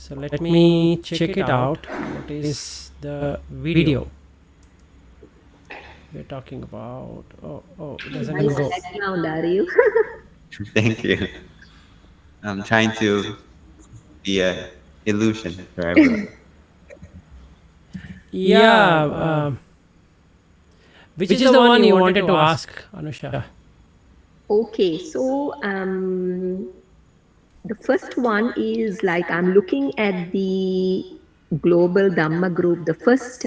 So let me check it out. What is the video we're talking about? Oh, it doesn't Nice go. background, are you? Thank you. I'm trying to be a illusion for everyone. Yeah. Which is the one you wanted to ask, Anusha? Okay, so the first one is like I'm looking at the global Dhamma group, the first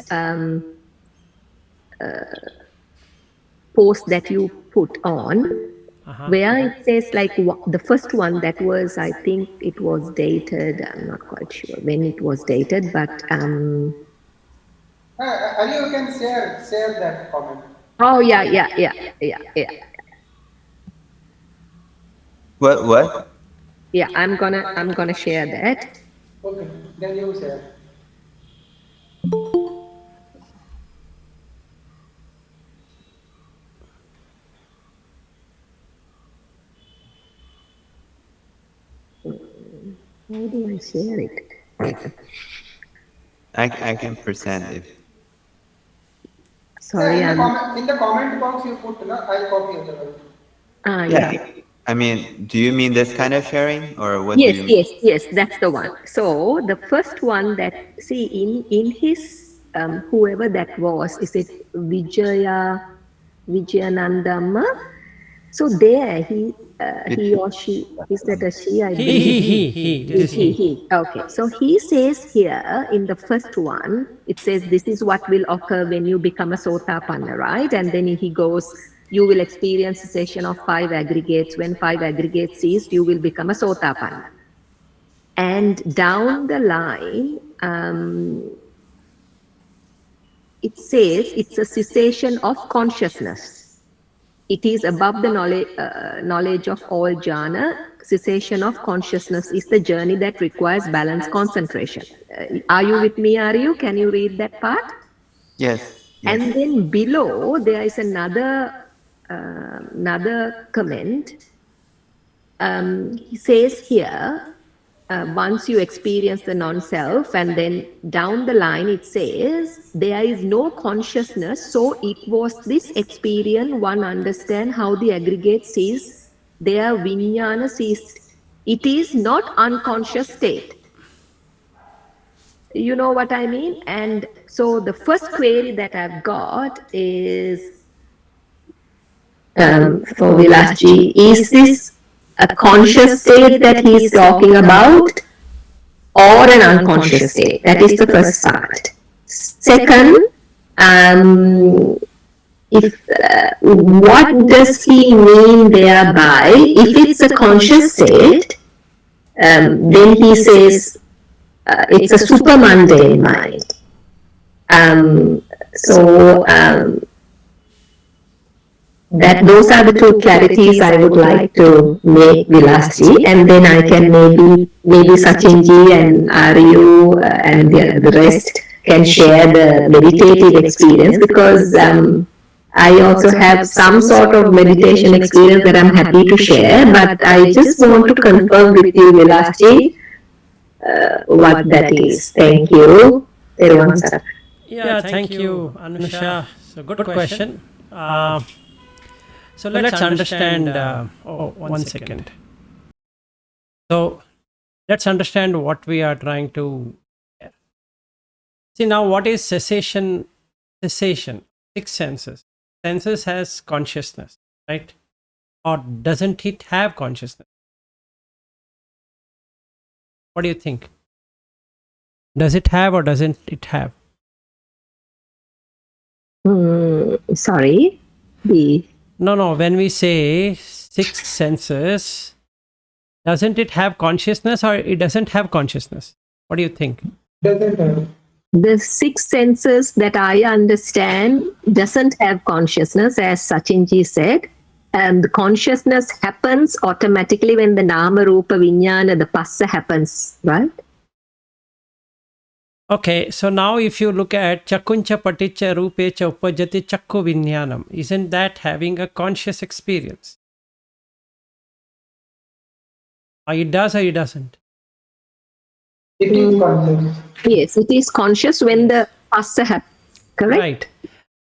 post that you put on, where it says like the first one that was, I think it was dated, I'm not quite sure when it was dated, but Ali, you can share that comment. oh yeah. What? Yeah, I'm gonna share that. Okay, then you share. How do I share it? I can present if. Sorry, In the comment box you put, no, I'll copy otherwise. Yeah. I mean, do you mean this kind of sharing, or what do Yes, you mean? yes, that's the one. So the first one that, see, in his whoever that was, is it Vijayanandama? So there he or she, is that a she? I believe He. This is he. he. Okay, so he says here in the first one, it says this is what will occur when you become a Sotapanna, right? And then he goes, you will experience a session of 5 aggregates. When 5 aggregates ceased, you will become a Sotapanna. And down the line, it says it's a cessation of consciousness. It is above the knowledge of all jhana. Cessation of consciousness is the journey that requires balanced concentration. Are you with me, are you? Can you read that part? Yes. And then below, there is another comment. He says here, once you experience the non-self, and then down the line it says there is no consciousness, so it was this experience one understand how the aggregate sees their vijnana ceased. It is not unconscious state. You know what I mean? And so the first query that I've got is for Vilasji, is this a conscious state that he's talking about, or an unconscious state? That is the first part. Second, if what does he mean thereby? If it's a conscious state, then he says it's a super mundane mind. So that those are the two clarities I would like to make, Vilasji, and then I can maybe Sachinji and Aryu and the rest can share the meditative experience, because I also have some sort of meditation experience that I'm happy to share, but I just want to confirm with you, Vilasji, what that is. Thank you. Yeah, thank you, Anusha. So good question. So let's understand. One second. So let's understand what we are trying to see now. What is cessation? Cessation. 6 senses. Senses has consciousness, right? Or doesn't it have consciousness? What do you think? Does it have or doesn't it have? Sorry. No. When we say 6 senses, doesn't it have consciousness or it doesn't have consciousness? What do you think? Doesn't have. The 6 senses that I understand doesn't have consciousness, as Sachinji said. And the consciousness happens automatically when the nama rupa vijnana, the passa happens, right? Okay, so now if you look at chakuncha paticca rupecha upajati chakku vinyanam, isn't that having a conscious experience? Or it does or it doesn't? It is conscious. Yes, it is conscious when the passa happens. Correct? Right.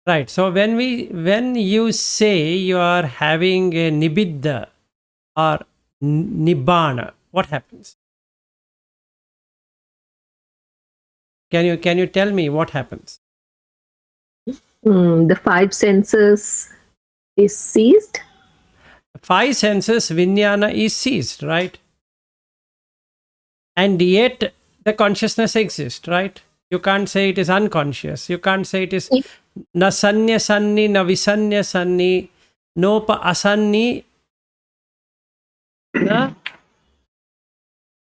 Right. So when you say you are having a nibbida or nibbana, what happens? Can you tell me what happens? The five senses is ceased. Five senses vijnana is ceased, right? And yet the consciousness exists, right? You can't say it is unconscious. You can't say it is It- na sanya sanni, na visanya sanni, nopa asanni, na.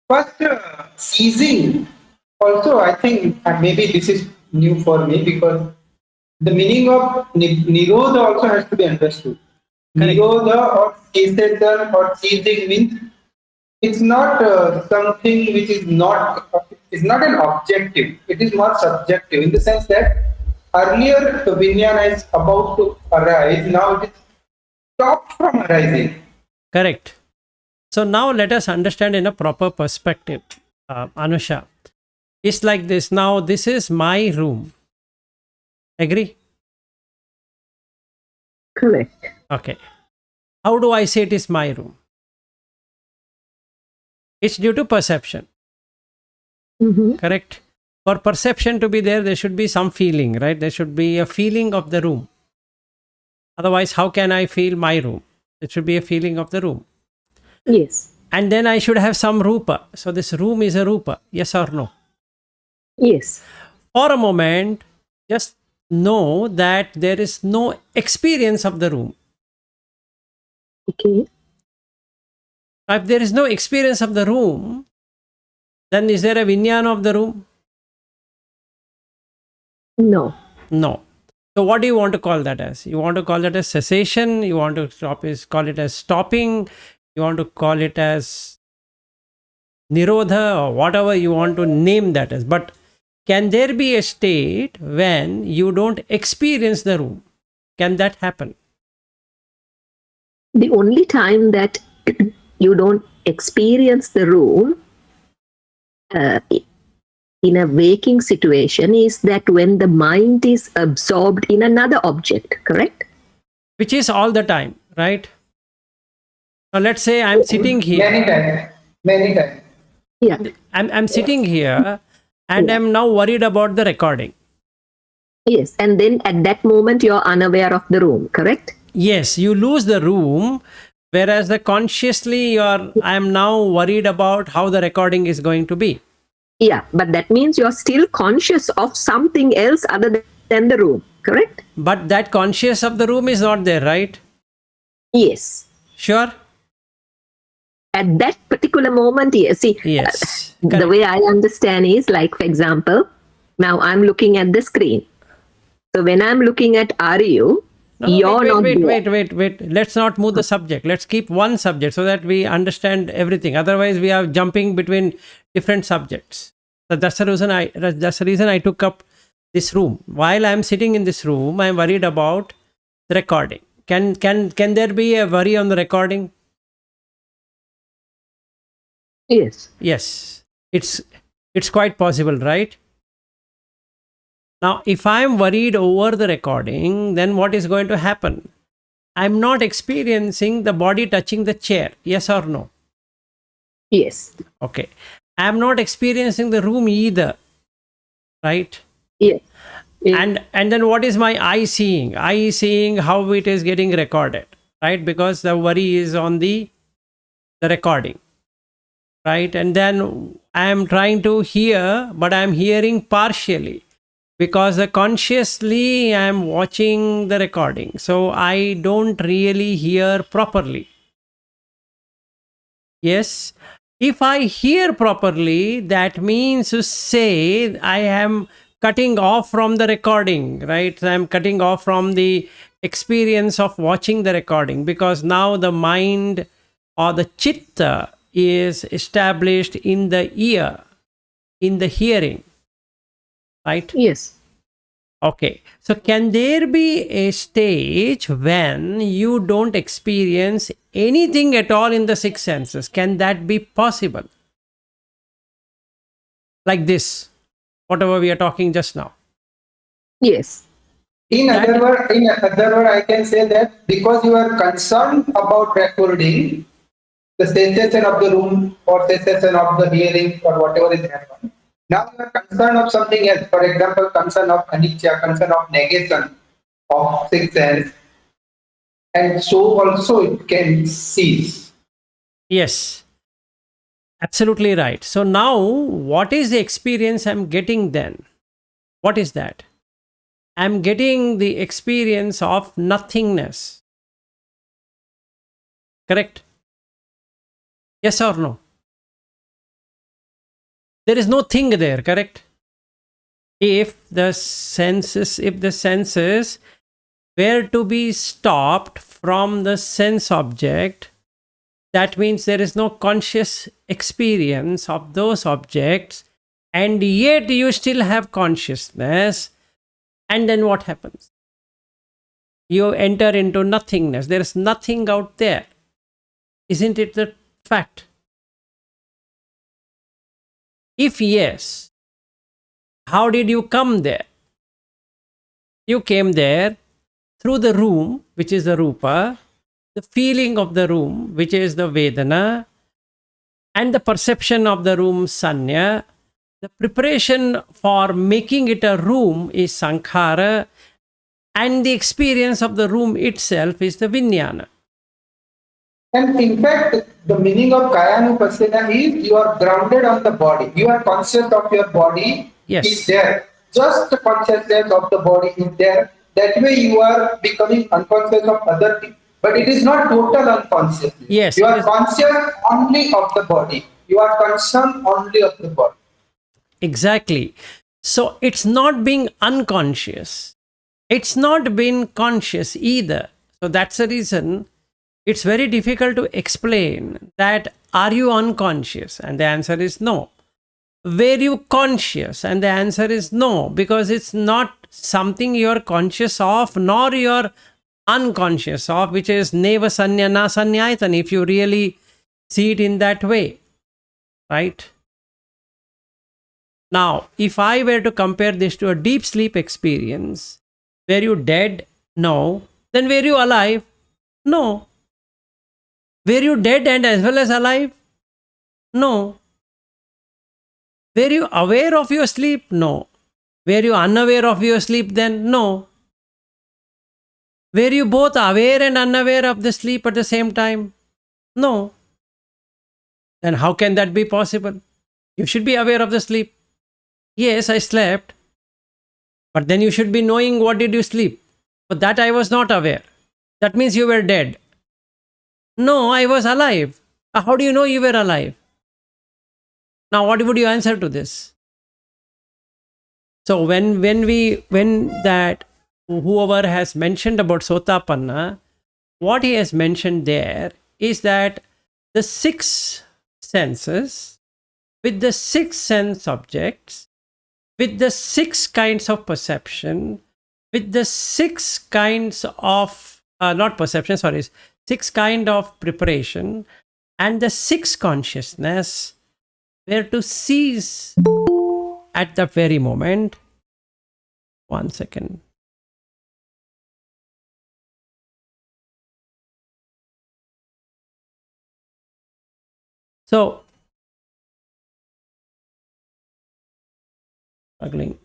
First, ceasing. Also, I think maybe this is new for me because the meaning of nirodha also has to be understood. Correct. Nirodha or cessation or ceasing means it's not something which is not an objective. It is more subjective in the sense that earlier the vijnana is about to arise. Now it is stopped from arising. Correct. So now let us understand in a proper perspective, Anusha. It's like this. Now this is my room. Agree? Correct. Okay. How do I say it is my room? It's due to perception. Mhm. Correct? For perception to be there should be some feeling, right? There should be a feeling of the room. Otherwise, how can I feel my room? It should be a feeling of the room. Yes. And then I should have some rupa. So this room is a rupa. Yes or no? Yes. For a moment, just know that there is no experience of the room. Okay. If there is no experience of the room, then is there a vijnana of the room? No. No. So what do you want to call that as? You want to call that as cessation? You want to call it as stopping? You want to call it as nirodha or whatever you want to name that as. But can there be a state when you don't experience the room? Can that happen? The only time that you don't experience the room in a waking situation is that when the mind is absorbed in another object, correct? Which is all the time, right? Now let's say I'm sitting here. Many times. Many times. Yeah. I'm sitting here and Yeah. I'm now worried about the recording. Yes. And then at that moment, you're unaware of the room, correct? Yes, you lose the room, whereas the consciously I'm now worried about how the recording is going to be. Yeah. But that means you're still conscious of something else other than the room, correct? But that conscious of the room is not there, right? Yes. Sure? At that particular moment, yes. See, Yes. the Correct. way I understand is like, for example, now I'm looking at the screen. So when I'm looking at RU, No, you're not there. wait. Let's not move the subject. Let's keep one subject so that we understand everything. Otherwise, we are jumping between different subjects. So that's the reason I took up this room. While I'm sitting in this room, I'm worried about the recording. Can there be a worry on the recording? Yes. Yes. It's quite possible, right? Now, if I'm worried over the recording, then what is going to happen? I'm not experiencing the body touching the chair. Yes or no? Yes. Okay. I'm not experiencing the room either. Right? Yes. And then what is my eye seeing? Eye seeing how it is getting recorded. Right? Because the worry is on the recording. Right? And then I am trying to hear, but I am hearing partially. Because consciously I am watching the recording, so I don't really hear properly. Yes, if I hear properly, that means to say I am cutting off from the recording, right? I am cutting off from the experience of watching the recording, because now the mind or the chitta is established in the ear, in the hearing, right? Yes. Okay, so can there be a stage when you don't experience anything at all in the six senses? Can that be possible? like this, whatever we are talking just now. Yes. In other word, I can say that because you are concerned about recording the sensation of the room or sensation of the hearing or whatever is happening, now you are concerned of something else. For example, concern of anicca, concern of negation of six sense, and so also it can cease. Yes, absolutely right. So now, what is the experience I'm getting then? What is that? I'm getting the experience of nothingness. Correct? Yes or no? There is no thing there, correct? If the senses were to be stopped from the sense object, that means there is no conscious experience of those objects, and yet you still have consciousness. And then what happens? You enter into nothingness. There is nothing out there. Isn't it the fact? If yes, how did you come there? You came there through the room, which is the rupa, the feeling of the room, which is the vedana, and the perception of the room, sanya. The preparation for making it a room is sankhara, and the experience of the room itself is the vijnana. And in fact, the meaning of kayanupassana is you are grounded on the body. You are conscious of your body Yes. is there. Just the consciousness of the body is there. That way you are becoming unconscious of other things. But it is not total unconsciousness. Yes, You it are is- conscious only of the body. You are concerned only of the body. Exactly. So it's not being unconscious. It's not being conscious either. So that's the reason it's very difficult to explain that are you unconscious? And the answer is no. Were you conscious? And the answer is no, because it's not something you're conscious of, nor you're unconscious of, which is neva sanya na sanyayatan, if you really see it in that way. Right? Now, if I were to compare this to a deep sleep experience, were you dead? No. Then were you alive? No. Were you dead and as well as alive? No. Were you aware of your sleep? No. Were you unaware of your sleep then? No. Were you both aware and unaware of the sleep at the same time? No. Then how can that be possible? You should be aware of the sleep. Yes, I slept. But then you should be knowing what did you sleep. But that I was not aware. That means you were dead. No, I was alive. How do you know you were alive? Now, what would you answer to this? So when that whoever has mentioned about Sotapanna, what he has mentioned there is that the six senses with the six sense objects, with the six kinds of perception, with the six kinds of not perception, sorry, six kind of preparation, and the six consciousness were to cease at the very moment. 1 second. So, struggling.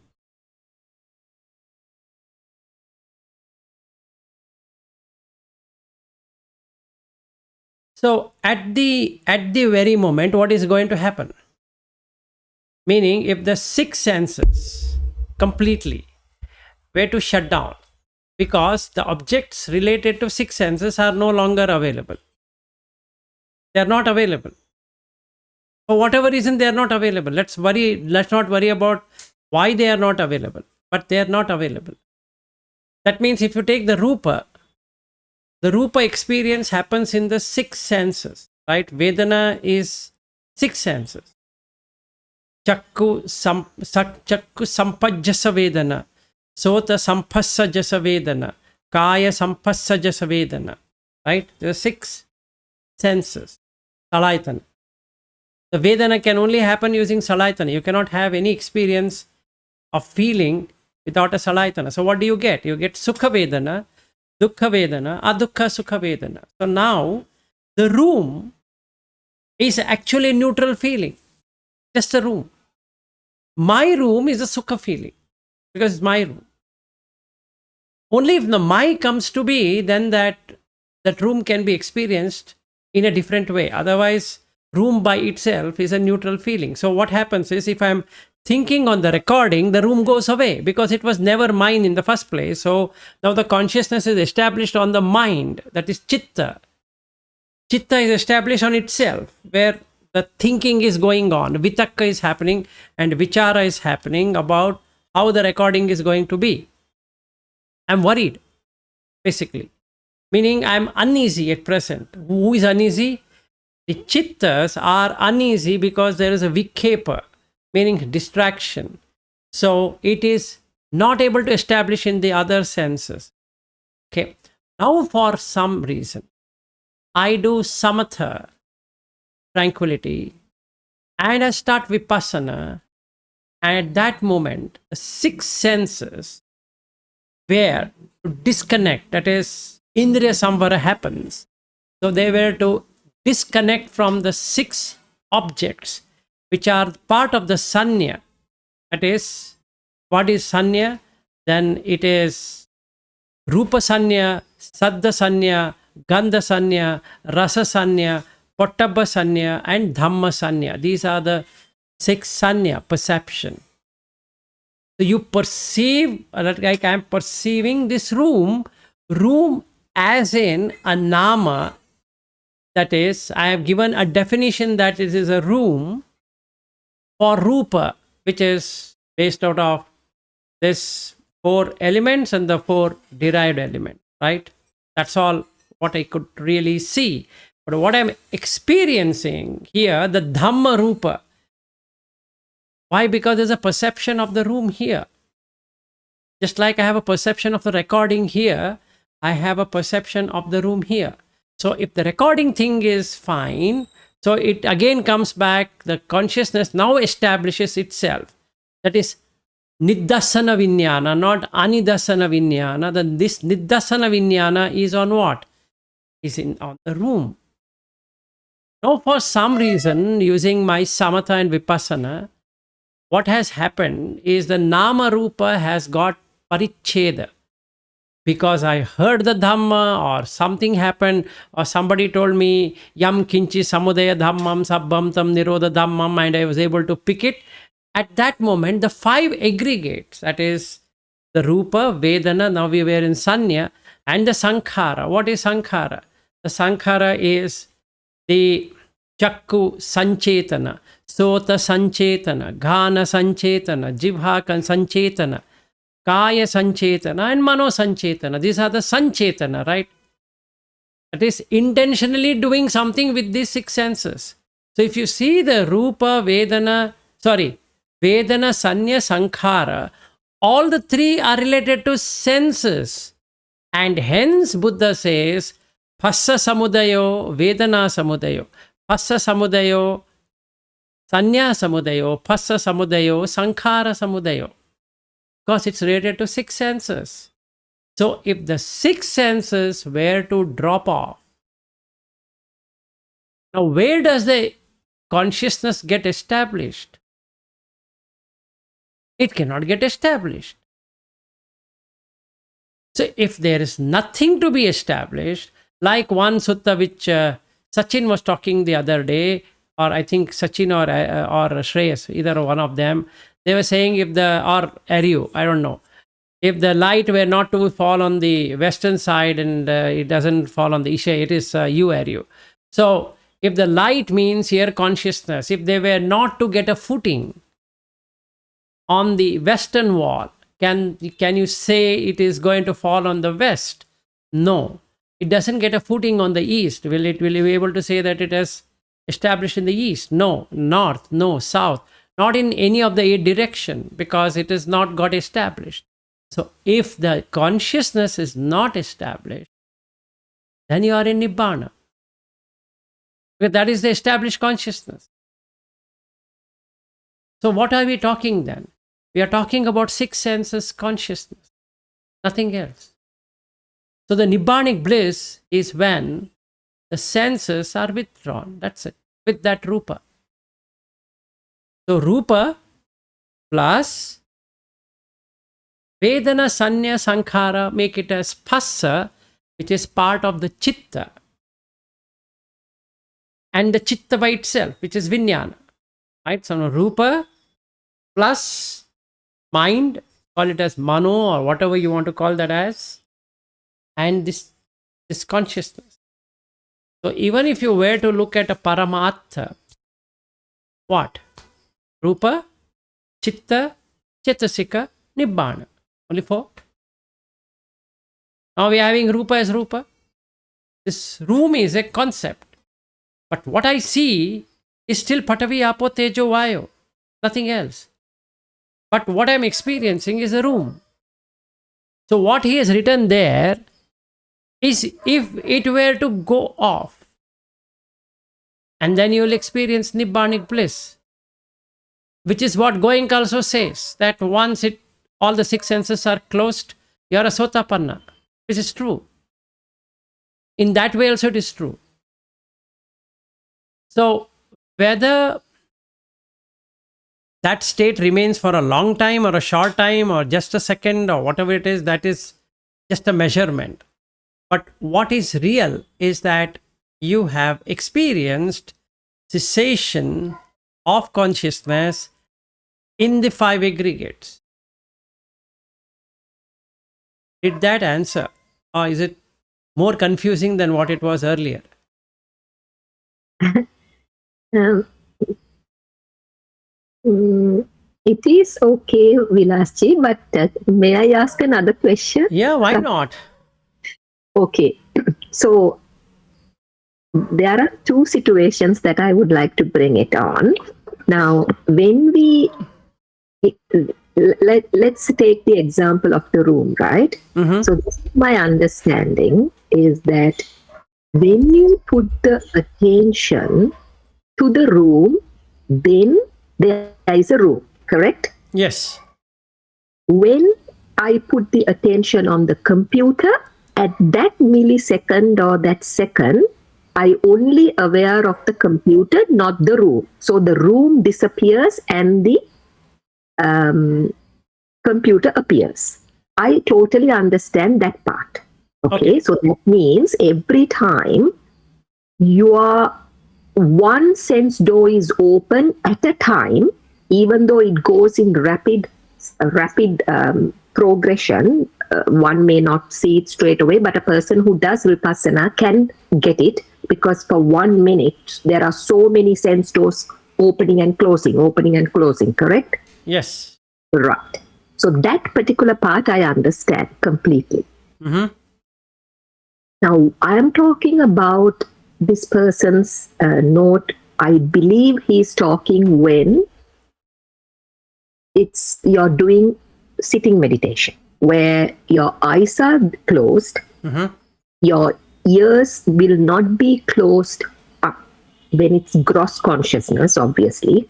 So at the very moment, what is going to happen? Meaning, if the six senses completely were to shut down, because the objects related to six senses are no longer available. They are not available. For whatever reason, they are not available. Let's not worry about why they are not available, but they are not available. That means if you take the rupa experience happens in the six senses, right? Vedana is six senses. Chakku sampajjasa vedana, sota sampassajasa vedana, kaya sampassajasa vedana, right? There are six senses, kalayatana. The Vedana can only happen using Salaytana. You cannot have any experience of feeling without a Salaytana. So what do you get? You get Sukha Vedana, Dukkha Vedana, Adukha Sukha Vedana. So now the room is actually a neutral feeling, just a room. My room is a Sukha feeling because it's my room. Only if the my comes to be, then that room can be experienced in a different way. Otherwise, room by itself is a neutral feeling. So what happens is, if I'm thinking on the recording, the room goes away because it was never mine in the first place. So now the consciousness is established on the mind, that is chitta. Chitta is established on itself, where the thinking is going on, vitakka is happening and vichara is happening about how the recording is going to be. I'm worried, basically. Meaning I'm uneasy at present. Who is uneasy? The chittas are uneasy because there is a vikepa, meaning distraction. So it is not able to establish in the other senses. Okay. Now for some reason, I do samatha, tranquility, and I start vipassana. And at that moment, the 6 senses were to disconnect, that is, Indriya Samvara happens. So they were to disconnect from the 6 objects which are part of the sanya. That is, what is sanya? Then it is Rupa sanya, Saddha sanya, Gandha sanya, Rasa sanya, Pottabha sanya, and Dhamma sanya. These are the 6 sanya, perception. So you perceive, like I am perceiving this room as in a nama. That is, I have given a definition that it is a room for rupa, which is based out of this 4 elements and the 4 derived elements, right? That's all what I could really see. But what I'm experiencing here, the dhamma rupa. Why? Because there's a perception of the room here. Just like I have a perception of the recording here, I have a perception of the room here. So if the recording thing is fine, so it again comes back, the consciousness now establishes itself. That is Niddasana Vinyana, not Anidasana Vinyana. Then this Niddasana Vinyana is on what? Is on the room. Now for some reason, using my Samatha and Vipassana, what has happened is the Nama Rupa has got Paricheda. Because I heard the Dhamma or something happened or somebody told me Yam Kinchi Samudaya Dhammam Sabbam Tam Nirodha Dhammam, and I was able to pick it. At that moment, the 5 aggregates, that is the Rupa, Vedana, now we were in Sanya, and the Sankhara. What is Sankhara? The Sankhara is the Chakku Sanchetana, Sota Sanchetana, Ghana Sanchetana, Jivha Sanchetana, Kaya Sanchetana, and Mano Sanchetana. These are the Sanchetana, right? That is intentionally doing something with these 6 senses. So if you see the Rupa, Vedana, Sanya, Sankhara, all the 3 are related to senses. And hence Buddha says, Phassa Samudayo, Vedana Samudayo, Phassa Samudayo, Sanya Samudayo, Phassa Samudayo, Sankhara Samudayo. Because it's related to 6 senses. So if the 6 senses were to drop off, now where does the consciousness get established? It cannot get established. So if there is nothing to be established, like one sutta which Sachin was talking the other day, or I think Sachin or Shreyas, either one of them, they were saying or Aryu, I don't know, if the light were not to fall on the western side and it doesn't fall on the Isha, it is you, Aryu. So if the light means here consciousness, if they were not to get a footing on the western wall, can you say it is going to fall on the west? No. It doesn't get a footing on the east. Will you be able to say that it has established in the east? No. North? No. South? Not in any of the 8 direction, because it is not got established. So if the consciousness is not established, then you are in Nibbana. Because that is the established consciousness. So what are we talking then? We are talking about six senses consciousness, nothing else. So the Nibbanic bliss is when the senses are withdrawn. That's it. With that Rupa. So Rupa plus Vedana, Sanya, Sankhara, make it as Phassa, which is part of the Chitta. And the Chitta by itself, which is Vijnana. Right? So Rupa plus mind, call it as Mano or whatever you want to call that as, and this consciousness. So even if you were to look at a Paramatma, what? Rupa, Chitta, Chetasika, Nibbana. Only four. Now we are having Rupa as Rupa. This room is a concept. But what I see is still Patavi, Apo, Tejo, Vayo. Nothing else. But what I am experiencing is a room. So what he has written there is, if it were to go off, and then you will experience Nibbanic bliss, which is what Goenka also says, that once all the six senses are closed, you are a Sotapanna. This is true. In that way also it is true. So whether that state remains for a long time or a short time or just a second or whatever it is, that is just a measurement. But what is real is that you have experienced cessation of consciousness in the five aggregates. Did that answer? Or is it more confusing than what it was earlier? Um, it is okay, Vilasji, but may I ask another question? Yeah, why not? Okay, so there are two situations that I would like to bring it on. Now, when let's take the example of the room, right? Mm-hmm. So this is my understanding is that when you put the attention to the room, then there is a room, correct? Yes. When I put the attention on the computer, at that millisecond or that second, I only aware of the computer, not the room. So the room disappears and the computer appears. I totally understand that part. Okay, so that means every time your one sense door is open at a time, even though it goes in rapid progression, one may not see it straight away, but a person who does Vipassana can get it, because for 1 minute there are so many sense doors opening and closing, correct? Yes. Right. So that particular part I understand completely. Mm-hmm. Now, I am talking about this person's note. I believe he's talking when you're doing sitting meditation, where your eyes are closed, Mm-hmm. your ears will not be closed up when it's gross consciousness, obviously.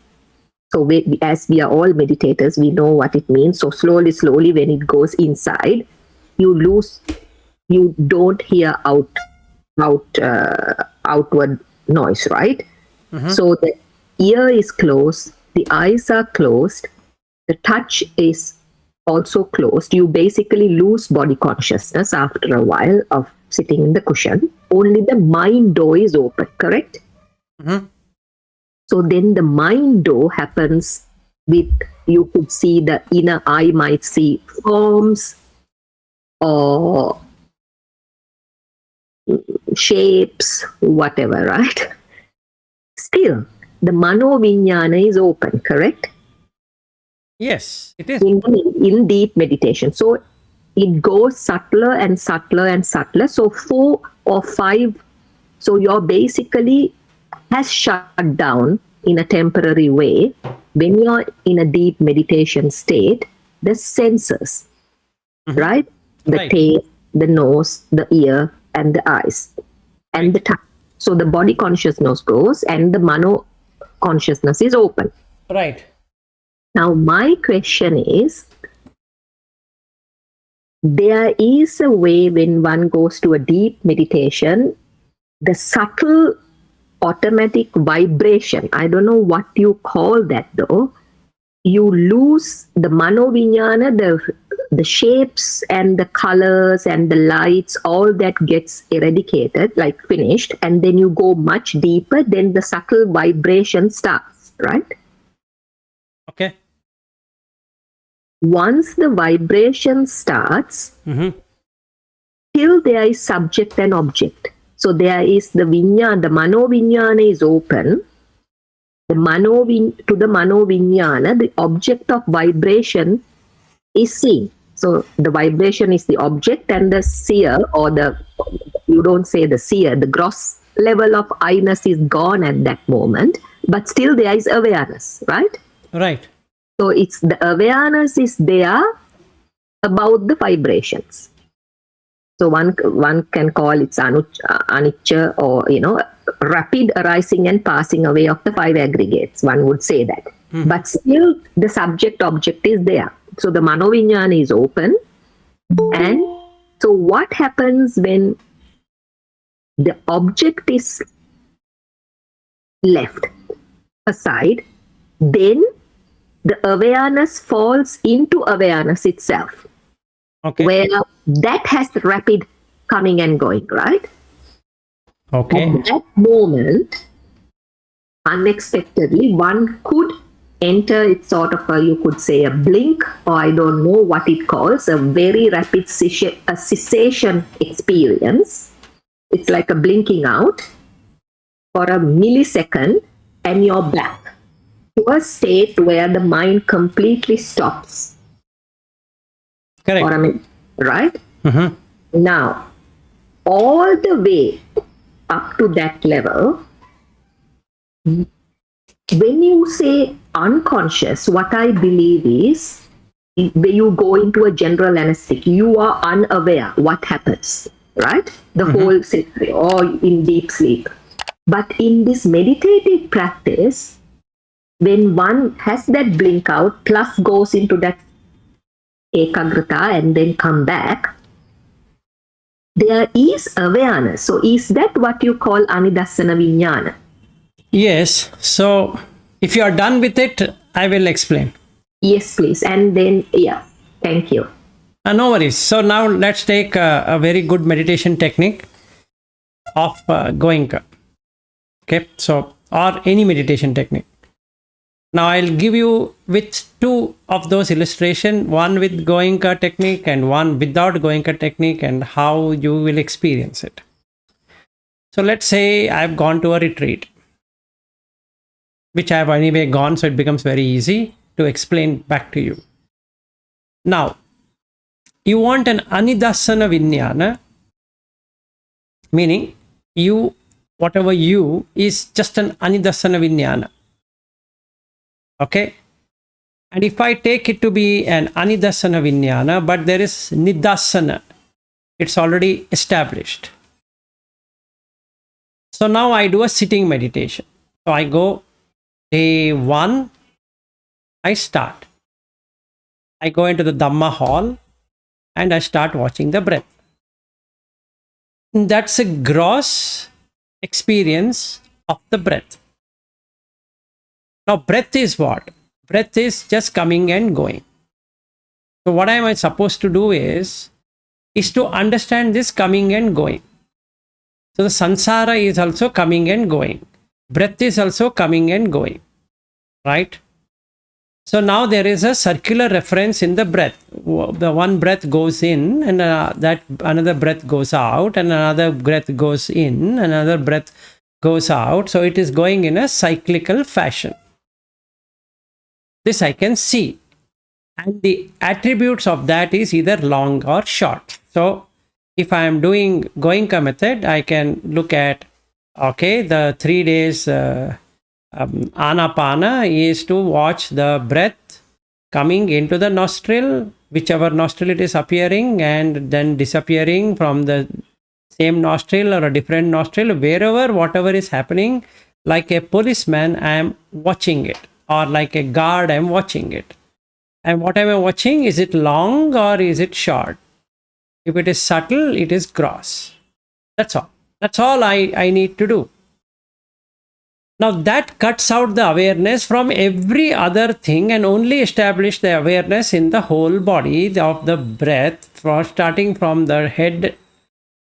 So as we are all meditators, we know what it means. So slowly, when it goes inside, you don't hear outward noise, right? Mm-hmm. So the ear is closed, the eyes are closed, the touch is also closed. You basically lose body consciousness after a while of sitting in the cushion. Only the mind door is open, correct? Mm-hmm. So then the mind door happens with, you could see the inner eye might see forms or shapes, whatever, right? Still, the mano vijnana is open, correct? Yes, it is. In deep meditation. So it goes subtler and subtler and subtler. So 4 or 5, so you're basically has shut down in a temporary way. When you're in a deep meditation state, the senses, right? The Right. taste, the nose, the ear, and the eyes, and the touch. So the body consciousness goes and the mano consciousness is open. Right. Now, my question is, there is a way when one goes to a deep meditation, the subtle automatic vibration, I don't know what you call that though, you lose the manovinyana, the shapes and the colors and the lights, all that gets eradicated, like finished, and then you go much deeper, then the subtle vibration starts, right? Okay. Once the vibration starts, Mm-hmm. till there is subject and object. So there is the vinyana, the manovinyana is open. To the manovinyana, the object of vibration is seen. So the vibration is the object, and the seer, or you don't say the seer, the gross level of I-ness is gone at that moment, but still there is awareness, right? Right. So it's the awareness is there about the vibrations. So one can call it anicca, or rapid arising and passing away of the five aggregates. One would say that, but still the subject object is there. So the manovinyana is open, and so what happens when the object is left aside? Then the awareness falls into awareness itself. Okay. Where that has rapid coming and going, right? Okay. At that moment, unexpectedly, one could enter, it's sort of you could say a blink, or I don't know what it calls, a very rapid cessation experience. It's like a blinking out for a millisecond, and you're back to a state where the mind completely stops. Correct. For a minute, right? Mm-hmm. Now, all the way up to that level, when you say unconscious, what I believe is when you go into a general anesthetic, you are unaware what happens, right? The whole scenario, or in deep sleep. But in this meditative practice, when one has that blink out, plus goes into that ekagrata and then come back, there is awareness. So is that what you call anidassana vinyana? Yes. So if you are done with it, I will explain. Yes, please. And then, yeah, thank you. No worries. So now let's take a very good meditation technique of Goenka. Okay. So, or any meditation technique. Now I'll give you with two of those illustration, one with Goenka technique and one without Goenka technique, and how you will experience it. So let's say I've gone to a retreat, which I have anyway gone, so it becomes very easy to explain back to you. Now, you want an anidassana vinyana, meaning whatever you is just an anidassana vinyana. Okay, and if I take it to be an anidassana vinyana, but there is nidassana, it's already established. So now I do a sitting meditation. So I go day 1, I start. I go into the Dhamma hall and I start watching the breath. That's a gross experience of the breath. Now, breath is what? Breath is just coming and going. So what am I supposed to do is to understand this coming and going. So the samsara is also coming and going. Breath is also coming and going. Right? So now there is a circular reference in the breath. The one breath goes in, and that another breath goes out, and another breath goes in, another breath goes out. So it is going in a cyclical fashion. This I can see, and the attributes of that is either long or short. So if I am doing Goenka method, I can look at, okay, the 3 days anapana is to watch the breath coming into the nostril, whichever nostril it is appearing, and then disappearing from the same nostril or a different nostril, whatever is happening. Like a policeman, I am watching it. or like a guard, I'm watching it. And what am I watching? Is it long or is it short? If it is subtle, it is gross. That's all. That's all I need to do. Now that cuts out the awareness from every other thing and only establish the awareness in the whole body of the breath, starting from the head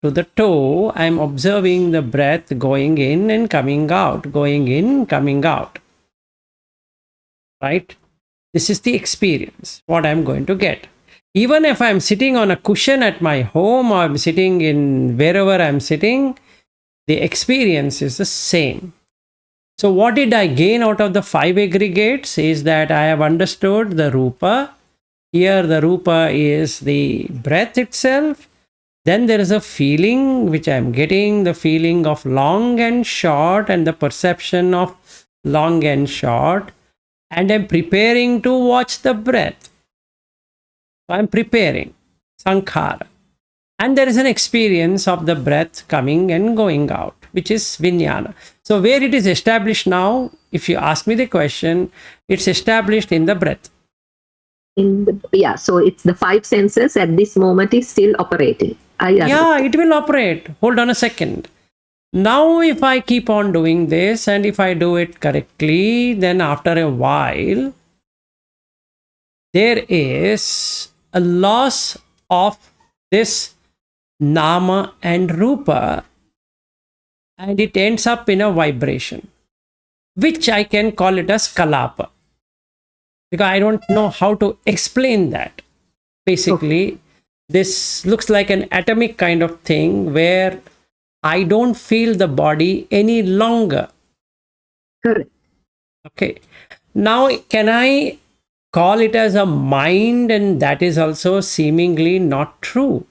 to the toe. I'm observing the breath going in and coming out, going in, coming out. Right? This is the experience, what I'm going to get. Even if I'm sitting on a cushion at my home or I'm sitting in wherever I'm sitting, the experience is the same. So what did I gain out of the 5 aggregates is that I have understood the Rupa. Here the Rupa is the breath itself. Then there is a feeling which I am getting, the feeling of long and short and the perception of long and short. And I'm preparing to watch the breath. So I'm preparing, sankhara. And there is an experience of the breath coming and going out, which is vijnana. So where it is established now, if you ask me the question, it's established in the breath. So it's the 5 senses at this moment is still operating. Yeah, it will operate. Hold on a second. Now, if I keep on doing this and if I do it correctly, then after a while, there is a loss of this nama and rupa, and it ends up in a vibration, which I can call it as kalapa, because I don't know how to explain that. Basically, this looks like an atomic kind of thing where I don't feel the body any longer. Correct. Okay. Now, can I call it as a mind? And that is also seemingly not true.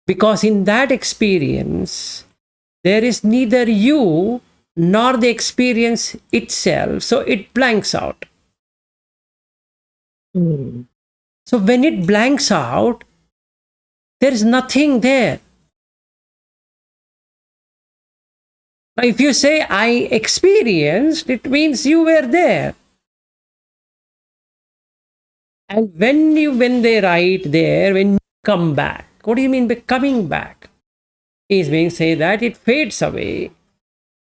Because in that experience, there is neither you nor the experience itself. So it blanks out. So when it blanks out, there is nothing there. Now, if you say I experienced, it means you were there. And when they write there, when you come back, what do you mean by coming back? Is being say that it fades away,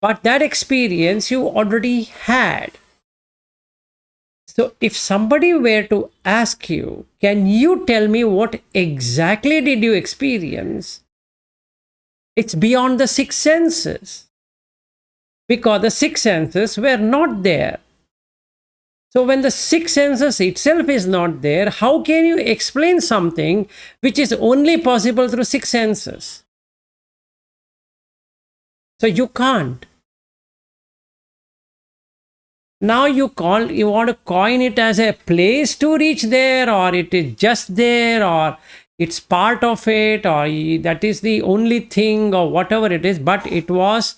but that experience you already had. So if somebody were to ask you, can you tell me what exactly did you experience? It's beyond the 6 senses. Because the 6 senses were not there. So when the 6 senses itself is not there, how can you explain something which is only possible through 6 senses? So you can't. Now you want to coin it as a place to reach there, or it is just there, or it's part of it, or that is the only thing, or whatever it is, but it was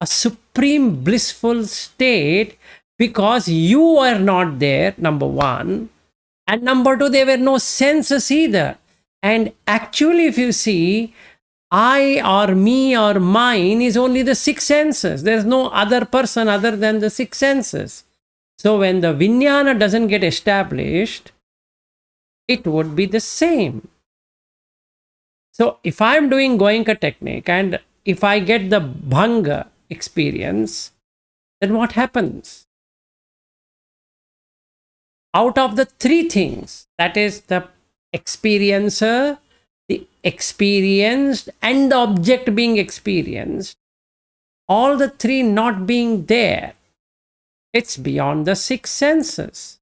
a supreme blissful state because you were not there, number one, and number two, there were no senses either. And actually, if you see, I or me or mine is only the 6 senses. There's no other person other than the 6 senses. So when the vijnana doesn't get established, it would be the same. So if I'm doing Goenka technique and if I get the bhanga experience, then what happens? Out of the 3 things, that is the experiencer, the experienced, and the object being experienced, all the 3 not being there, it's beyond the 6 senses.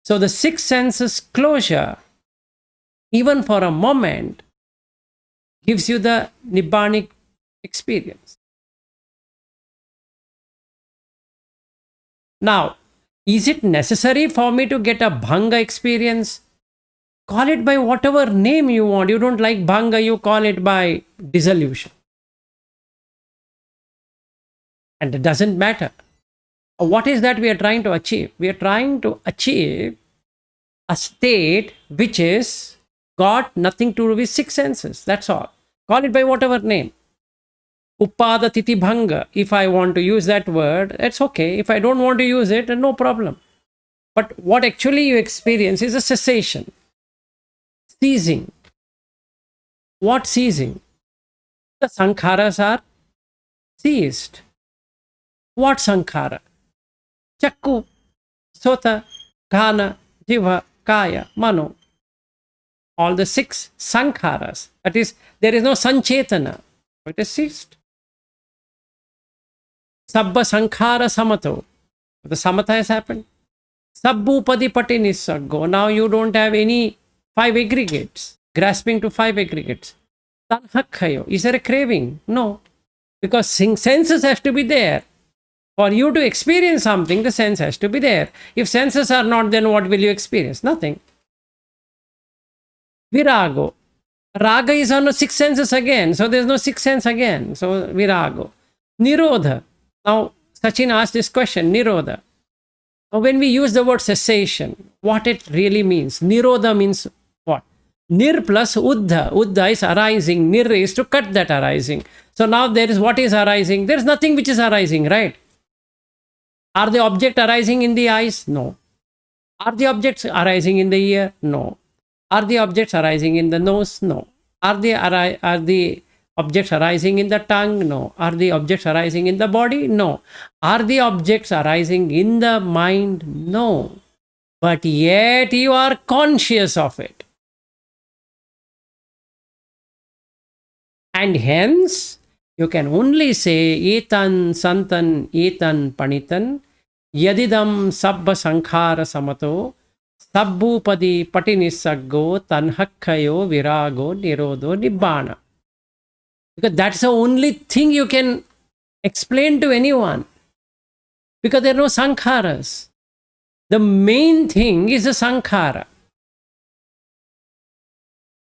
So the 6 senses closure, even for a moment, gives you the Nibbanic experience. Now, is it necessary for me to get a bhanga experience? Call it by whatever name you want. You don't like bhanga, you call it by dissolution. And it doesn't matter. What is that we are trying to achieve? We are trying to achieve a state which is got nothing to do with 6 senses. That's all. Call it by whatever name. Upadatiti bhanga. If I want to use that word, it's okay. If I don't want to use it, no problem. But what actually you experience is a cessation, ceasing. What ceasing? The sankharas are ceased. What sankhara? Chakku, sota, ghana, jiva, kaya, mano. All the 6 sankharas. That is, there is no sanchetana. It is ceased. Sabba sankhara samato. The samatha has happened. Sabbupadi pati nisaggo. Now you don't have any 5 aggregates, grasping to 5 aggregates. Tanhakhayo. Is there a craving? No. Because senses has to be there. For you to experience something, the sense has to be there. If senses are not, then what will you experience? Nothing. Virago. Raga is on the 6 senses again. So there's no 6 sense again. So virago. Nirodha. Now, Sachin asked this question, Nirodha. Now, when we use the word cessation, what it really means? Nirodha means what? Nir plus uddha. Uddha is arising. Nir is to cut that arising. So now there is what is arising? There is nothing which is arising, right? Are the objects arising in the eyes? No. Are the objects arising in the ear? No. Are the objects arising in the nose? No. Are the objects arising in the tongue? No. Are the objects arising in the body? No. Are the objects arising in the mind? No. But yet you are conscious of it. And hence, you can only say, etan santan etan panitan yadidam sabba sankhara samato sabbupadi patinisaggo tanhakkayo virago nirodho nibbana. Because that's the only thing you can explain to anyone. Because there are no sankharas. The main thing is the sankhara.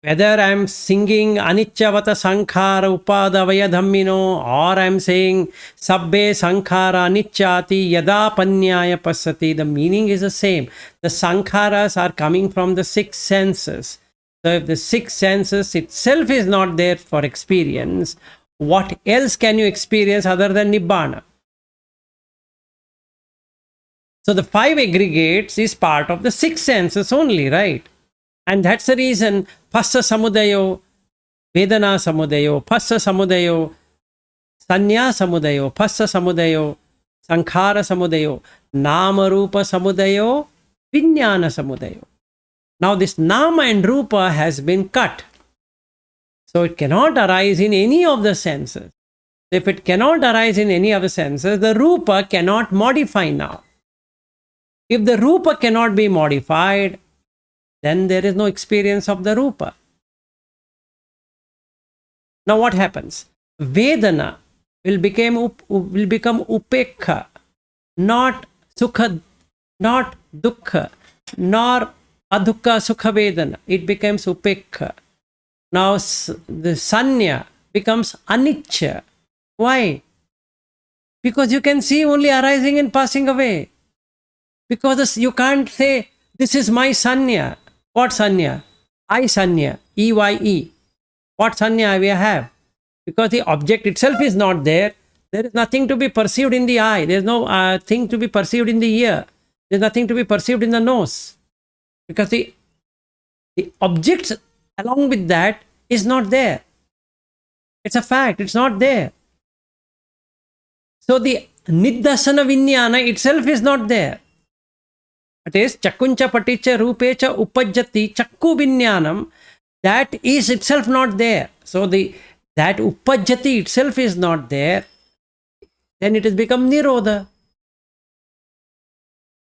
Whether I'm singing Anichyavata Sankhara Upadavaya Dhammino or I'm saying Sabbe Sankhara Anichyati Yada Panyaya Pasati, the meaning is the same. The Sankharas are coming from the 6 senses. So if the 6 senses itself is not there for experience, what else can you experience other than Nibbana? So the 5 aggregates is part of the 6 senses only, right? And that's the reason Phassa Samudayo, Vedana Samudayo, Phassa Samudayo, Sanya Samudayo, Phassa Samudayo, Sankhara Samudayo, Nama Rupa Samudayo, Vijnana Samudayo. Now this Nama and Rupa has been cut. So it cannot arise in any of the senses. If it cannot arise in any of the senses, the Rupa cannot modify now. If the Rupa cannot be modified, then there is no experience of the Rupa. Now what happens? Vedana will become upekha, not sukha, not dukkha, nor adukha sukha vedana. It becomes upekha. Now the sanya becomes anicca. Why? Because you can see only arising and passing away. Because you can't say, this is my sanya. What sanya? I sanya. E-Y-E. What sanya we have? Because the object itself is not there. There is nothing to be perceived in the eye. There is no thing to be perceived in the ear. There is nothing to be perceived in the nose. Because the objects along with that is not there. It's a fact. It's not there. So the Niddasana Vinyana itself is not there. It is Chakuncha Paticha Rupecha Upajjati Chakku Vinyanam. That is itself not there. So that Upajjati itself is not there. Then it has become Nirodha.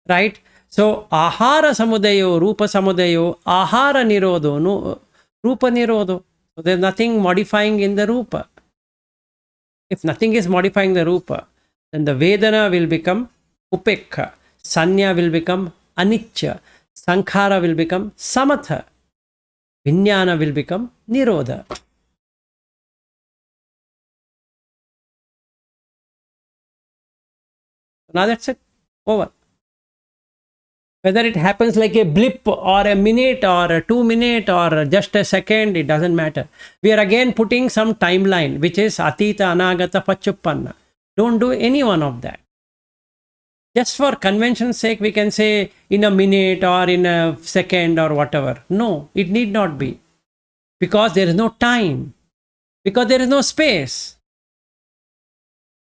Right? So Ahara Samudayo, Rupa Samudayo, Ahara Nirodho, no, Rupa Nirodho. So there is nothing modifying in the Rupa. If nothing is modifying the Rupa, then the Vedana will become Upekha. Sanya will become Anicca. Sankhara will become Samatha. Vijnana will become Nirodha. Now that's it. Over. Whether it happens like a blip or a minute or a 2 minute or just a second, it doesn't matter. We are again putting some timeline, which is Atita, Anagata, Pachupanna. Don't do any one of that. Just for convention's sake, we can say in a minute or in a second or whatever. No, it need not be. Because there is no time. Because there is no space.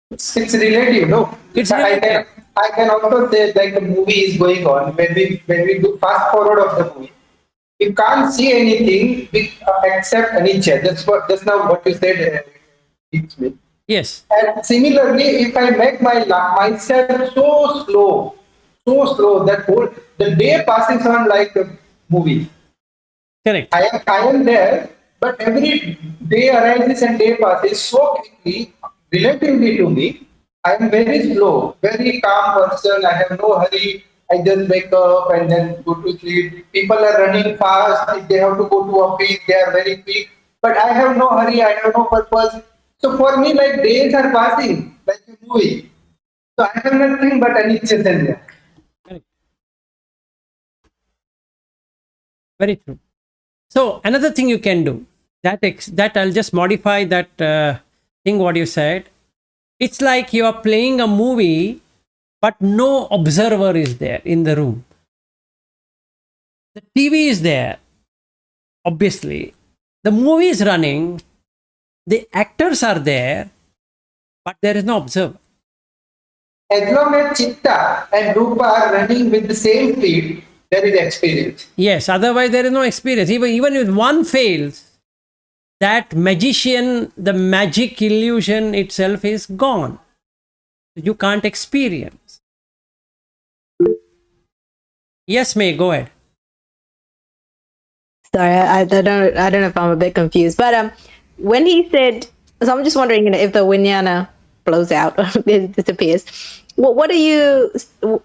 It's relative, no? It's I relative. can also say like the movie is going on. When we do fast forward of the movie, you can't see anything except anicca. Just now what you said hits me. Yes. And similarly, if I make myself so slow that whole the day passes on like a movie. Correct. I am there, but every day arises and day passes so quickly, relatively to me. I am very slow, very calm person. I have no hurry. I just wake up and then go to sleep. People are running fast. If they have to go to office, they are very quick. But I have no hurry. I have no purpose. So for me, like days are passing, like a movie. So I have nothing but anicca there. Correct. Very true. So another thing you can do, that I'll just modify that thing what you said. It's like you are playing a movie, but no observer is there in the room. The TV is there, obviously. The movie is running. The actors are there, but there is no observer. As long as Chitta and Rupa are running with the same speed, there is experience. Yes, otherwise there is no experience. Even if one fails, that magician, the magic illusion itself is gone. You can't experience. Yes, May, go ahead. Sorry, I don't know if I'm a bit confused, but when he said, so I'm just wondering, if the vijnana blows out or it disappears, what are you?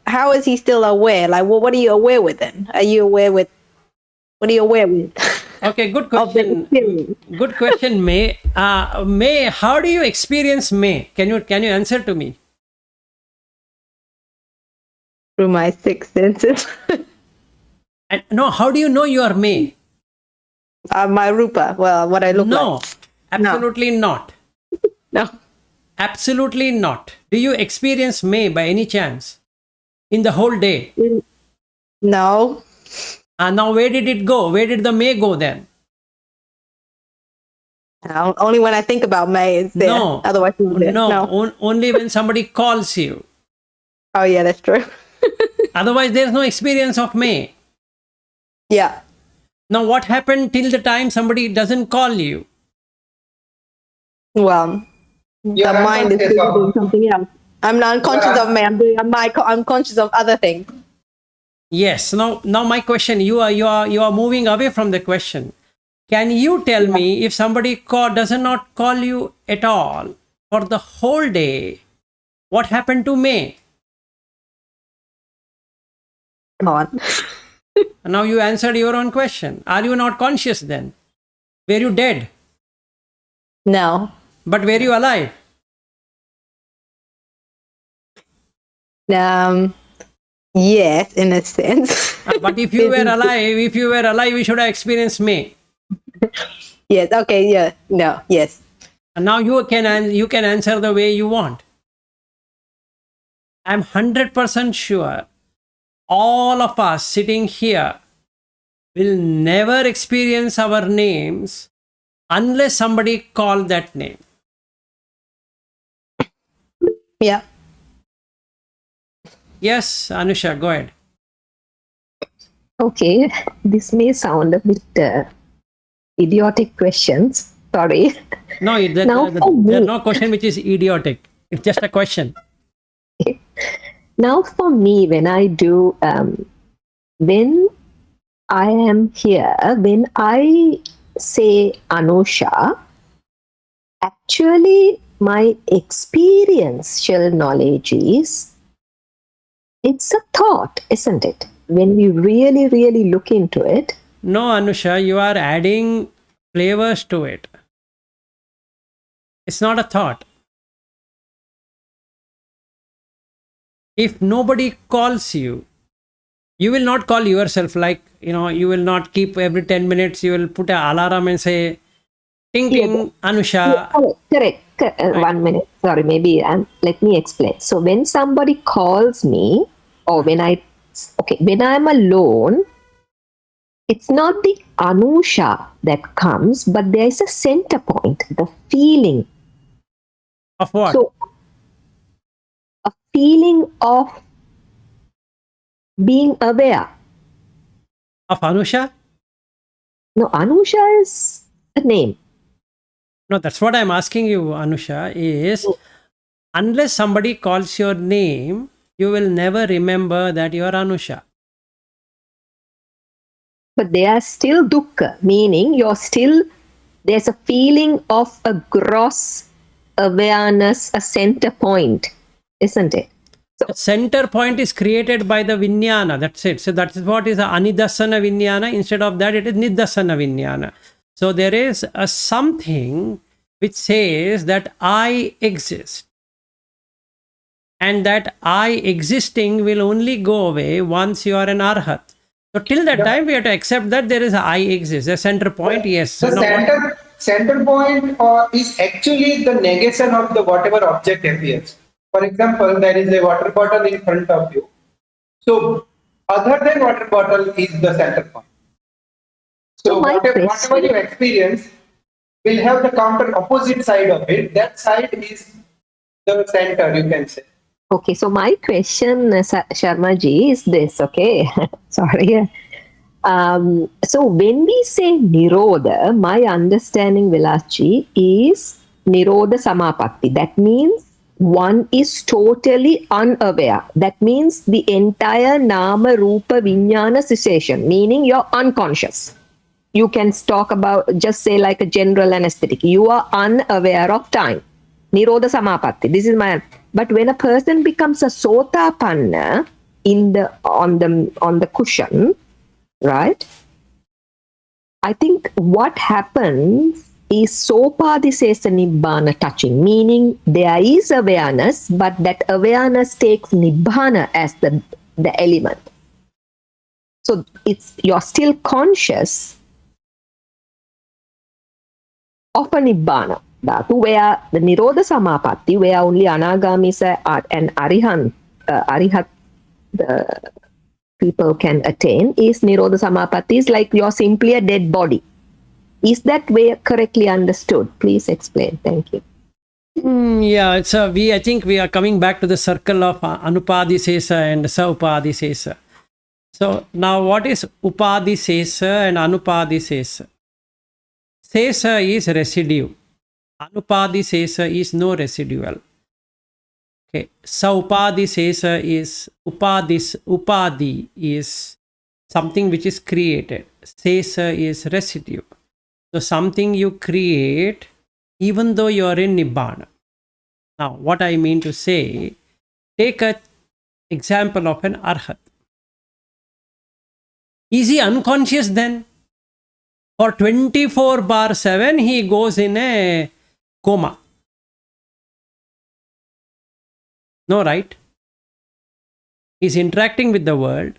How is he still aware? Like, what are you aware with then? Are you aware with? What are you aware with? Okay, good Of the question. experience. Good question, May. May, how do you experience May? Can you answer to me? Through my six senses. And no, how do you know you are May? My rupa. Well, what I look No, like. absolutely not. No. Absolutely not. Do you experience May by any chance in the whole day? No. And now where did it go? Where did the May go then? No. Only when I think about May is there. No, Otherwise, it's there. no, No. only when somebody calls you. Oh yeah, that's true. Otherwise, there's no experience of May. Yeah. Now, what happened till the time somebody doesn't call you? Well, You the are mind is unconscious busy of. doing something else. I'm not conscious Yeah. of me. I'm conscious of other things. Yes. Now my question. You are moving away from the question. Can you tell me if somebody does not call you at all for the whole day? What happened to May? Come on. Now you answered your own question. Are you not conscious then? Were you dead? No. But were you alive? Yes, in a sense. But if you were alive, you should have experienced May. Yes. Okay. Yeah. No. Yes. And now you can answer the way you want. I'm 100% sure all of us sitting here will never experience our names unless somebody called that name. Yeah. Yes, Anusha, go ahead. Okay. This may sound a bit idiotic questions. Sorry. No, Now for there's me, no question which is idiotic. It's just a question. now for me, when I am here, when I say Anusha, actually my experiential knowledge is, it's a thought, isn't it? When we really, really look into it. No, Anusha, you are adding flavors to it. It's not a thought. If nobody calls you, You will not call yourself like, you will not keep every 10 minutes, you will put an alarm and say, ting, Yeah, ting, Anusha. correct. Right. 1 minute. Sorry, maybe let me explain. So when somebody calls me, or when I'm alone, it's not the Anusha that comes, but there is a center point, the feeling. Of what? So a feeling of being aware. Of Anusha? No, Anusha is a name. No, that's what I'm asking you, Anusha, is unless somebody calls your name, you will never remember that you are Anusha. But they are still dukkha, meaning there's a feeling of a gross awareness, a center point, isn't it? The center point is created by the Vijnana. That's it. So that is what is the Anidasana Vijnana. Instead of that, it is Nidasana Vijnana. So there is a something which says that I exist. And that I existing will only go away once you are an Arhat. So till that time, we have to accept that there is a I exist. A center point, yes. The center point is actually the negation of the whatever object appears. For example, there is a water bottle in front of you. So other than water bottle is the center point. So whatever you experience will have the counter opposite side of it. That side is the center, you can say. Okay, so my question, Sharma ji, is this, okay? Sorry. So when we say Nirodha, my understanding, Vilasji, is Nirodha Samapatti. That means one is totally unaware. That means the entire Nama Rupa Vijnana cessation, meaning you're unconscious. You can talk about, just say like a general anesthetic. You are unaware of time. Nirodha Samapatti. This is my. But when a person becomes a Sotapanna on the cushion, right? I think what happens is Sopadisesa Nibbana touching, meaning there is awareness, but that awareness takes Nibbana as the element. So you're still conscious of a Nibbana. Dhatu, where the Nirodha Samapatti, where only Anagamis and Arihat people can attain, is Nirodha Samapatti, is like you're simply a dead body. Is that way correctly understood? Please explain. Thank you. Yeah, I think we are coming back to the circle of Anupadisesa and Saupadisesa. So now what is Upadisesa and Anupadisesa? Sesa is residue. Anupadisesa is no residual. Okay, Saupadisesa is Upadi is something which is created. Sesa is residue. So something you create even though you are in Nibbana. Now, what I mean to say, take an example of an Arhat. Is he unconscious then? For 24/7, he goes in a coma. No, right? He's interacting with the world.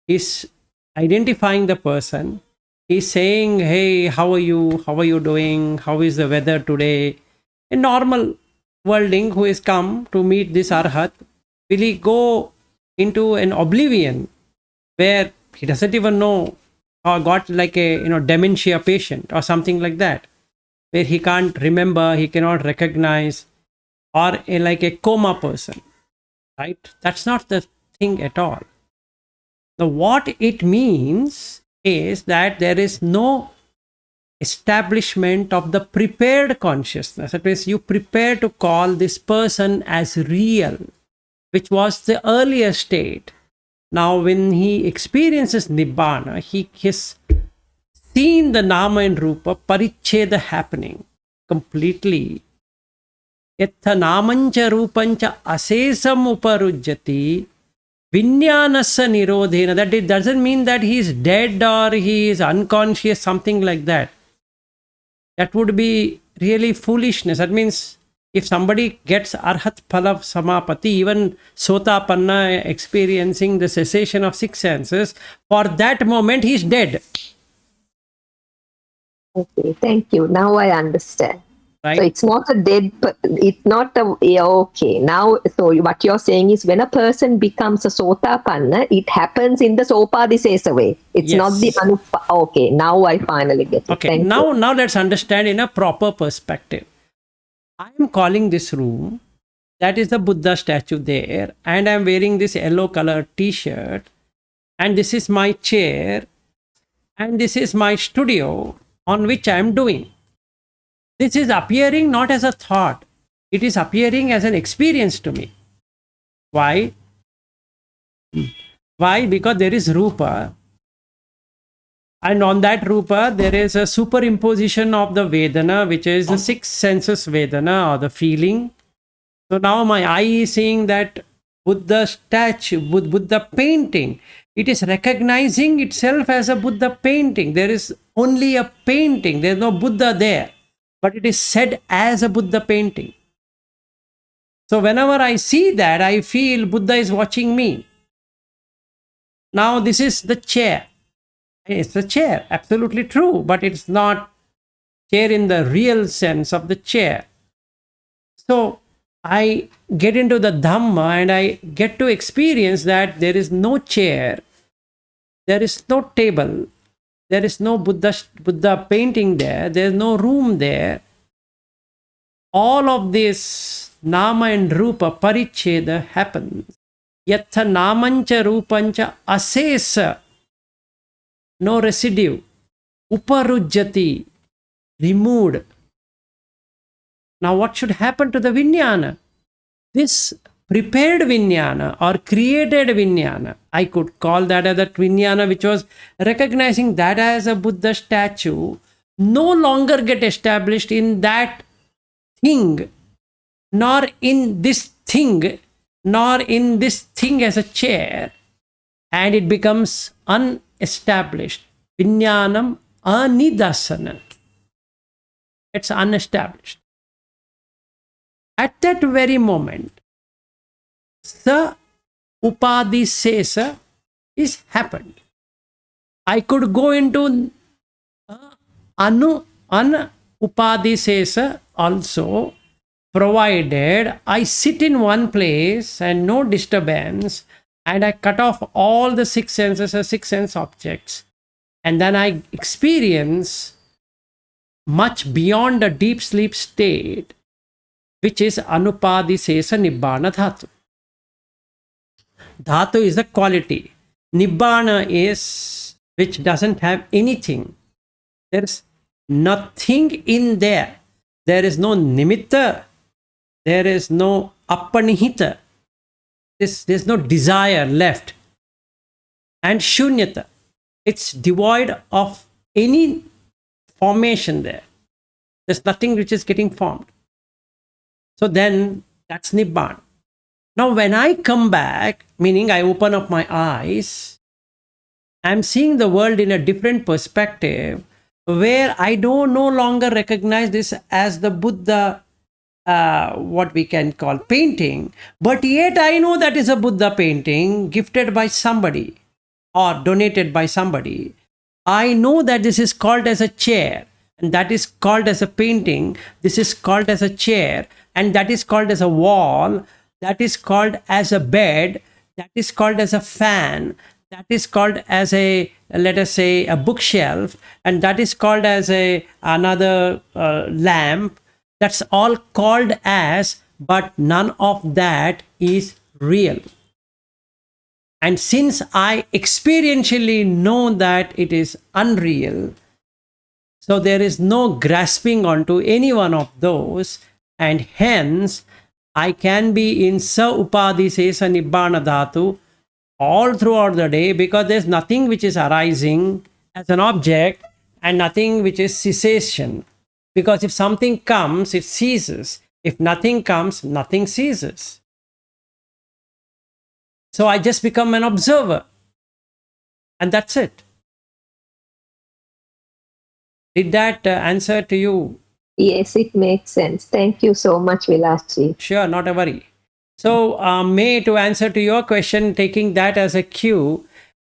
He's identifying the person. He's saying, hey, how are you? How are you doing? How is the weather today? A normal worldling who has come to meet this Arhat, will he go into an oblivion where he doesn't even know, or got like a dementia patient or something like that, where he can't remember, he cannot recognize, or like a coma person, right? That's not the thing at all. Now, what it means is that there is no establishment of the prepared consciousness. That means you prepare to call this person as real, which was the earlier state. Now, when he experiences Nibbana, he has seen the Nama and Rupa Paricheda happening completely. Yatha Namancha Rupancha Asesam Uparujjati Vinyanasa Nirodhena. That it doesn't mean that he is dead or he is unconscious, something like that. That would be really foolishness. That means If somebody gets Arhat Phala Samapatti, even Sotapanna experiencing the cessation of six senses, for that moment he's dead. Okay, thank you. Now I understand. Right? So it's not a dead, it's not a, yeah, okay. Now, so what you're saying is when a person becomes a Sotapanna, it happens in the Sopadisesa way. It's Yes. not the okay, now I finally get it. Okay, Thank now you. now let's understand in a proper perspective. I am calling this room, that is the Buddha statue there, and I'm wearing this yellow color t-shirt, and this is my chair, and this is my studio on which I am doing. This is appearing not as a thought, it is appearing as an experience to me. Why? Why? Because there is Rupa, and on that Rupa there is a superimposition of the Vedana, which is the six senses Vedana, or the feeling. So now my eye is seeing that Buddha statue, Buddha painting. It is recognizing itself as a Buddha painting. There is only a painting. There is no Buddha there. But it is said as a Buddha painting. So whenever I see that, I feel Buddha is watching me. Now this is the chair. It's the chair. Absolutely true. But it's not chair in the real sense of the chair. So I get into the dhamma and I get to experience that there is no chair, there is no table, there is no Buddha painting there, there is no room there. All of this nama and rupa paricheda happens. Yatha namancha rupancha asesa, no residue, uparujjati, removed. Now what should happen to the vijnana? This prepared vijnana or created vijnana, I could call that as a vijnana which was recognizing that as a Buddha statue, no longer get established in that thing, nor in this thing, nor in this thing as a chair, and it becomes unestablished. Vijnanam anidasana. It's unestablished. At that very moment, sa upadisesa is happened. I could go into anu upadisesa also, provided I sit in one place and no disturbance, and I cut off all the six senses as six sense objects, and then I experience much beyond a deep sleep state, which is anupadisesa nibbana dhatu. Dhatu is the quality. Nibbana is which doesn't have anything. There's nothing in there. There is no nimitta. There is no appanihita. There's no desire left. And shunyata. It's devoid of any formation there. There's nothing which is getting formed. So then that's Nibbana. Now when I come back, meaning I open up my eyes, I'm seeing the world in a different perspective where I don't no longer recognize this as the Buddha, what we can call painting, but yet I know that is a Buddha painting gifted by somebody or donated by somebody. I know that this is called as a chair, and that is called as a painting, this is called as a chair, and that is called as a wall, that is called as a bed, that is called as a fan, that is called as a, let us say, a bookshelf, and that is called as a another lamp. That's all called as, but none of that is real. And since I experientially know that it is unreal, so there is no grasping onto any one of those, and hence I can be in sa upadisesa nibbana dhatu all throughout the day, because there's nothing which is arising as an object and nothing which is cessation. Because if something comes, it ceases. If nothing comes, nothing ceases. So I just become an observer. And that's it. Did that answer to you Yes, it makes sense. Thank you so much, Vilasji. Sure, not a worry. So, May, to answer to your question, taking that as a cue,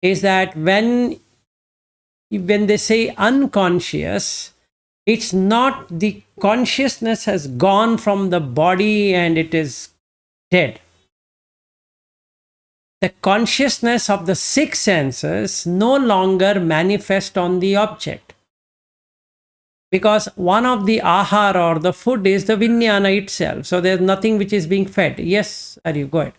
is that when they say unconscious, it's not the consciousness has gone from the body and it is dead. The consciousness of the six senses no longer manifest on the object, because one of the ahara or the food is the vijnana itself. So there's nothing which is being fed. Yes, Aryu, go ahead.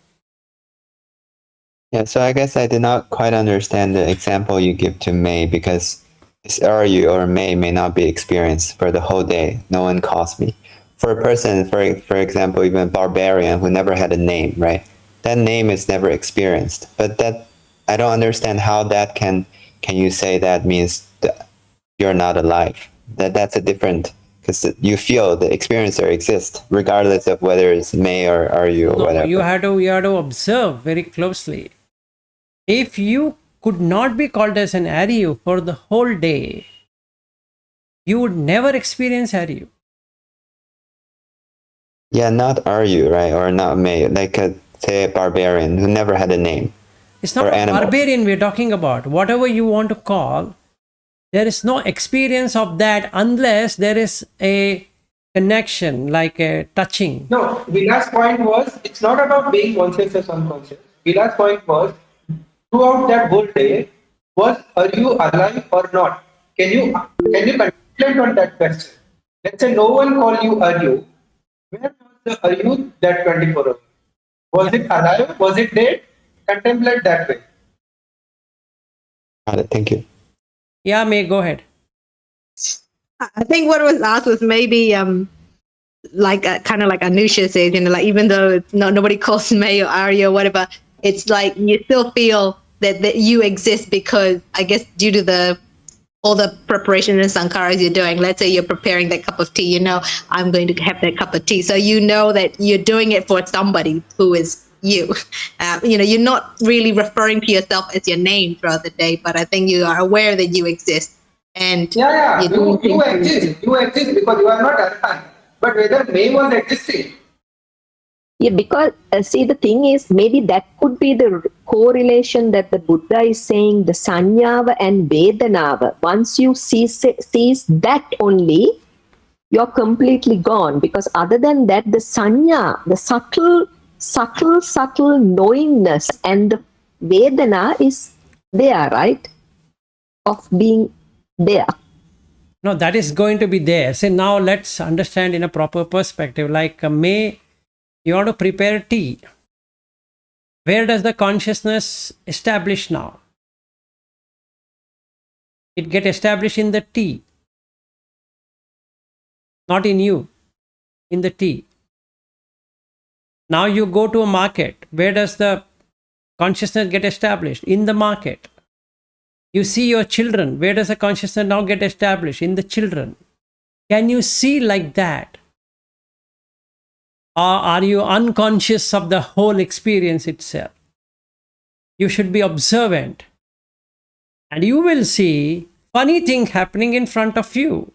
Yeah, so I guess I did not quite understand the example you give to May, because this Aryu or may not be experienced for the whole day. No one calls me. For a person, for example, even a barbarian who never had a name, right? That name is never experienced. But that, I don't understand how that can you say that means that you're not alive? That's a different, because you feel the experiencer exists regardless of whether it's May or Aryu or No, whatever. you have to observe very closely. If you could not be called as an Aryu for the whole day, you would never experience Aryu. Yeah, not Aryu, right? Or not May, like say a barbarian who never had a name. It's not Or a animal. barbarian we're talking about. Whatever you want to call, there is no experience of that unless there is a connection, like a touching. No, Vilas' point was it's not about being conscious or unconscious. Vilas' point was throughout that whole day, are you alive or not? Can you contemplate on that question? Let's say no one call you are you. Where was the are you that 24 hours? Was it alive? Was it dead? Contemplate that way. Got it. Thank you. Yeah, May, go ahead. I think what was asked was maybe like kind of like Anusha said, like even though it's nobody calls May or Arya or whatever, it's like you still feel that you exist because I guess due to all the preparation and sankaras you're doing. Let's say you're preparing that cup of tea, I'm going to have that cup of tea. So you know that you're doing it for somebody who is you. You're not really referring to yourself as your name throughout the day, but I think you are aware that you exist. And Yeah. you're doing You things exist. You exist because you are not alive. But whether May was existing. Yeah, because see, the thing is, maybe that could be the correlation that the Buddha is saying, the sanyava and vedanava. Once you sees that only, you're completely gone. Because other than that, the sanya, the subtle knowingness and the vedana is there, right? Of being there. No, that is going to be there. So now let's understand in a proper perspective. Like May, you want to prepare tea. Where does the consciousness establish now? It get established in the tea, not in you, in the tea. Now you go to a market. Where does the consciousness get established? In the market. You see your children. Where does the consciousness now get established? In the children. Can you see like that? Or are you unconscious of the whole experience itself? You should be observant. And you will see funny thing happening in front of you.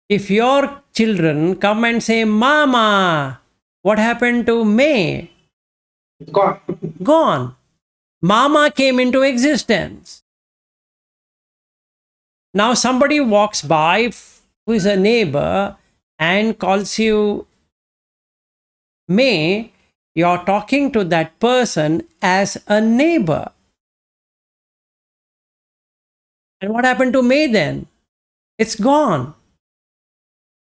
If your children come and say, Mama, what happened to May? Gone. Gone. Mama came into existence. Now somebody walks by who is a neighbor and calls you May. You're talking to that person as a neighbor. And what happened to May then? It's gone.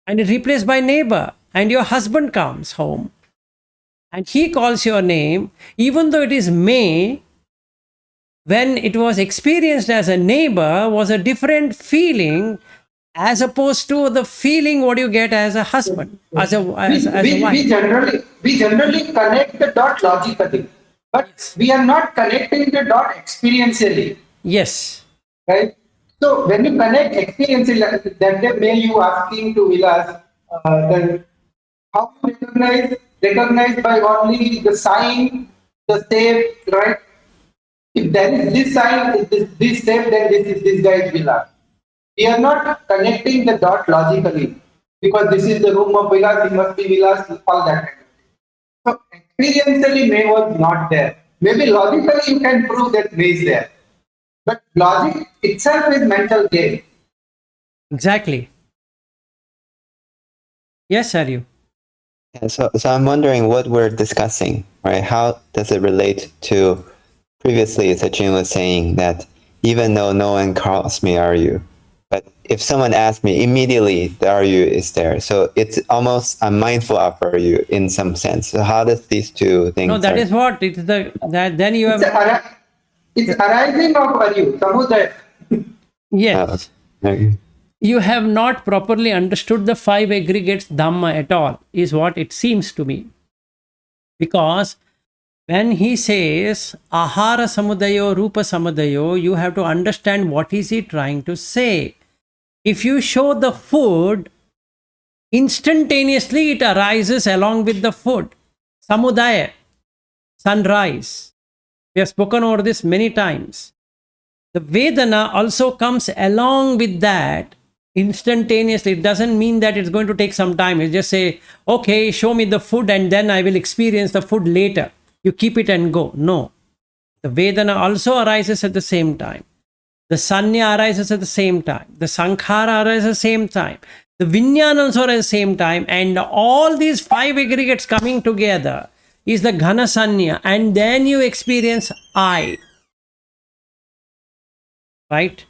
And it's replaced by neighbor. And your husband comes home. And he calls your name, even though it is May, when it was experienced as a neighbor, was a different feeling as opposed to the feeling what you get as a husband, as a wife. We generally connect the dot logically, but we are not connecting the dot experientially. Yes. Right? So when you connect experientially, that way you asking to Vilas, then how you recognize by only the sign, the shape, right? If there is this sign, this shape, then this guy is Vilas. We are not connecting the dot logically. because this is the room of Vilas, it must be Vilas, all that kind of thing. So experientially, May was not there. Maybe logically you can prove that May is there. But logic itself is mental game. Exactly. Yes, Aryu. Yeah, so I'm wondering what we're discussing, right? How does it relate to previously Sachin was saying that even though no one calls me are you, but if someone asks me immediately, the are you is there. So it's almost a mindful of are you in some sense. So how does these two things? No, that is what it is. That then you It's, have. it's arising of Aryu, Samudaya. Yes. Okay. You have not properly understood the five aggregates dhamma at all, is what it seems to me. Because when he says ahara samudayo, rupa samudayo, you have to understand what is he trying to say. If you show the food, instantaneously it arises along with the food. Samudaya, sunrise. We have spoken over this many times. The Vedana also comes along with that instantaneously. It doesn't mean that it's going to take some time. You just say, okay, show me the food and then I will experience the food later. You keep it and go. No. The Vedana also arises at the same time. The Sanya arises at the same time. The Sankhara arises at the same time. The Vijnana also arises at the same time. And all these five aggregates coming together is the Ghana Sanya. And then you experience I. Right?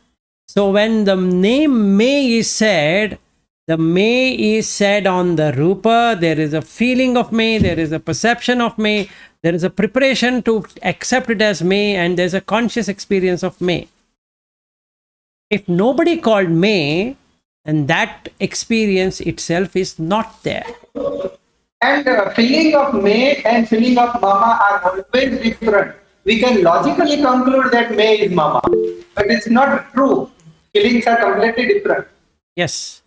So when the name May is said, the May is said on the Rupa, there is a feeling of May, there is a perception of May, there is a preparation to accept it as May, and there's a conscious experience of May. If nobody called May, and that experience itself is not there. And feeling of May and feeling of Mama are always different. We can logically conclude that May is Mama, but it's not true. Feelings are completely different. Yes.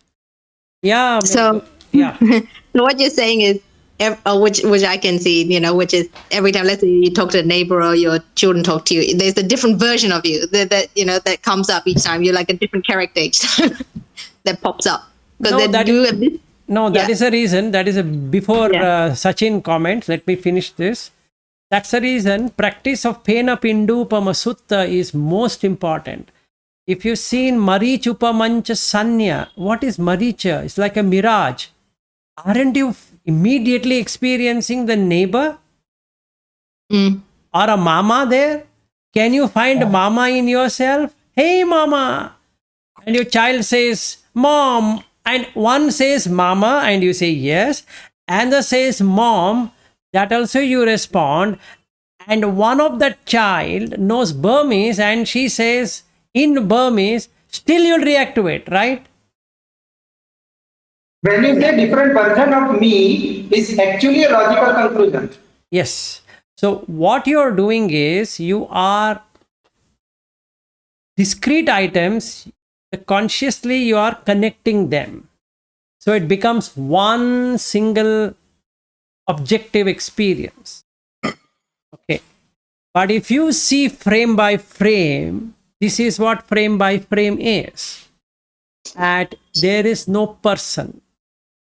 Yeah. So, yeah. so what you're saying is, which I can see, which is every time, let's say you talk to a neighbor or your children talk to you, there's a different version of you that comes up each time. You're like a different character each time that pops up. No, that is a reason. That is before Sachin comments. Let me finish this. That's the reason practice of Pena Pindupama Sutta is most important. If you've seen Marichupamancha Sanya, what is Maricha? It's like a mirage. Aren't you immediately experiencing the neighbor? Or a mama there? Can you find mama in yourself? Hey mama! And your child says, mom. And one says mama and you say yes. And the says mom. That also you respond. And one of that child knows Burmese and she says in Burmese, still you'll react to it, right? When you say different version of me, is actually a logical conclusion. Yes. So what you're doing is you are discrete items, consciously you are connecting them. So it becomes one single objective experience. Okay. But if you see frame by frame, this is what frame by frame is. That there is no person.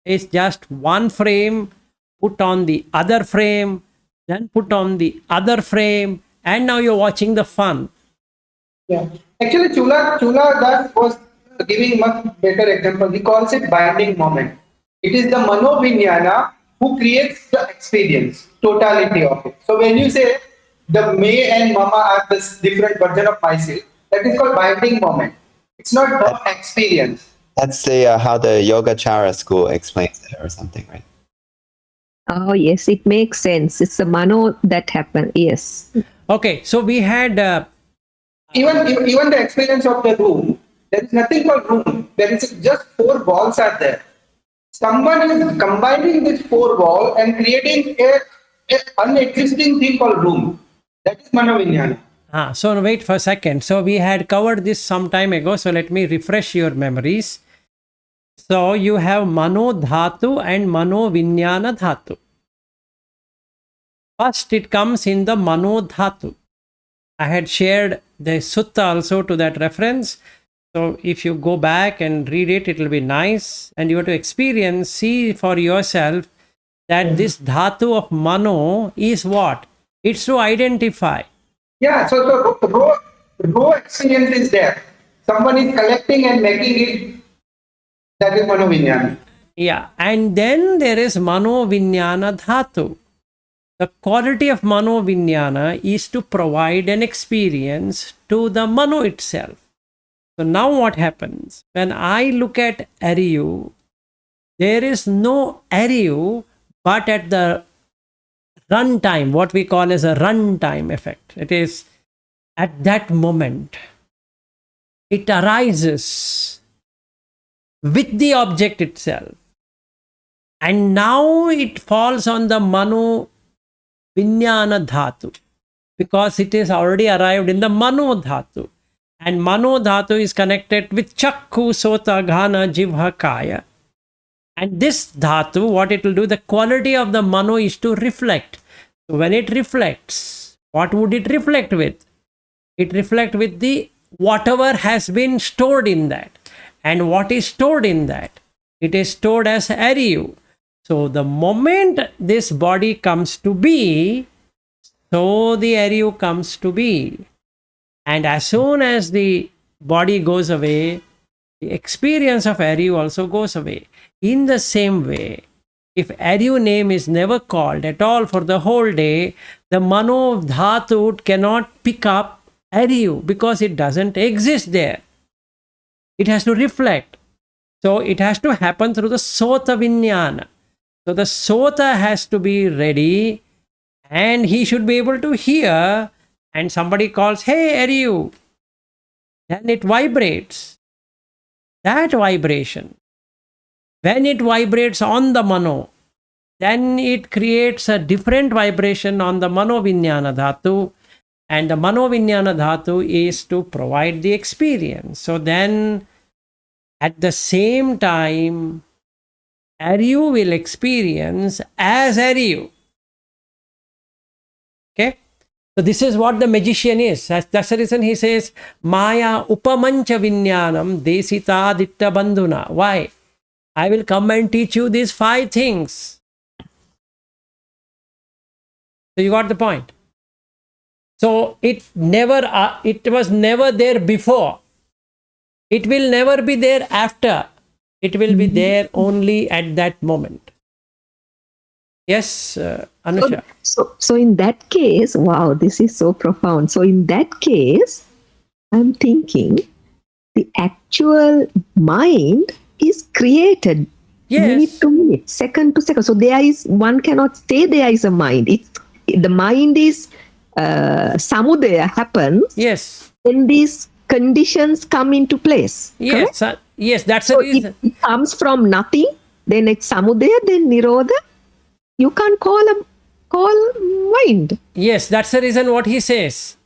It's just one frame put on the other frame, then put on the other frame, and now you're watching the fun. Yeah. Actually, Chula Das was giving much better example. He calls it binding moment. It is the manovinyana who creates the experience, totality of it. So when you say the May and Mama are this different version of myself, that is called binding moment. It's not the experience. That's the how the Yogacara school explains it or something, right? Oh, yes, it makes sense. It's the mano that happened. Yes. Okay, so we had... even the experience of the room, there is nothing called room. There is just 4 walls are there. Someone is combining this 4 wall and creating a unexisting thing called room. That is Manovinyana. So wait for a second. So we had covered this some time ago. So let me refresh your memories. So you have Mano Dhatu and Mano Vinyana Dhatu. First it comes in the Mano Dhatu. I had shared the sutta also to that reference. So if you go back and read it, it will be nice. And you have to experience, see for yourself that this dhatu of mano is what? It's to identify. Yeah, so the raw experience is there. Someone is collecting and making it. That is manovinyana. Yeah. And then there is mano vinyana dhatu. The quality of mano vinyana is to provide an experience to the mano itself. So now what happens? When I look at Ariyu, there is no Ariyu but at the runtime, what we call as a runtime effect. It is at that moment. It arises with the object itself. And now it falls on the mano vinyana dhatu because it is already arrived in the mano dhatu. And mano dhatu is connected with chakku, sota, ghana, jivha, kaya. And this dhatu, what it will do, the quality of the mano is to reflect. So when it reflects, what would it reflect with? It reflects with the whatever has been stored in that. And what is stored in that? It is stored as Ariyu. So the moment this body comes to be, so the Ariyu comes to be. And as soon as the body goes away, the experience of Ariyu also goes away. In the same way, if Ariyu name is never called at all for the whole day, the mano dhatu cannot pick up Ariyu because it doesn't exist there. It has to reflect. So it has to happen through the sota vinyana. So the sota has to be ready and he should be able to hear, and somebody calls, hey Ariyu, then it vibrates. That vibration, when it vibrates on the mano, then it creates a different vibration on the mano vinyana dhatu, and the mano vinyana dhatu is to provide the experience. So then at the same time, Ariyu will experience as Ariyu. Okay? So this is what the magician is. That's the reason he says, Maya upamancha vinyanam desita ditta bandhuna. Why? I will come and teach you these 5 things. So you got the point. So it was never there before. It will never be there after. It will be there only at that moment. Yes, Anusha. So in that case, wow, this is so profound. So in that case, I'm thinking the actual mind is created minute to minute, second to second. So one cannot say there is a mind. The mind is samudaya happens. Yes. When these conditions come into place. Yes, yes, that's the reason. It comes from nothing, then it's samudaya, then nirodha. You can't call mind. Yes, that's the reason what he says.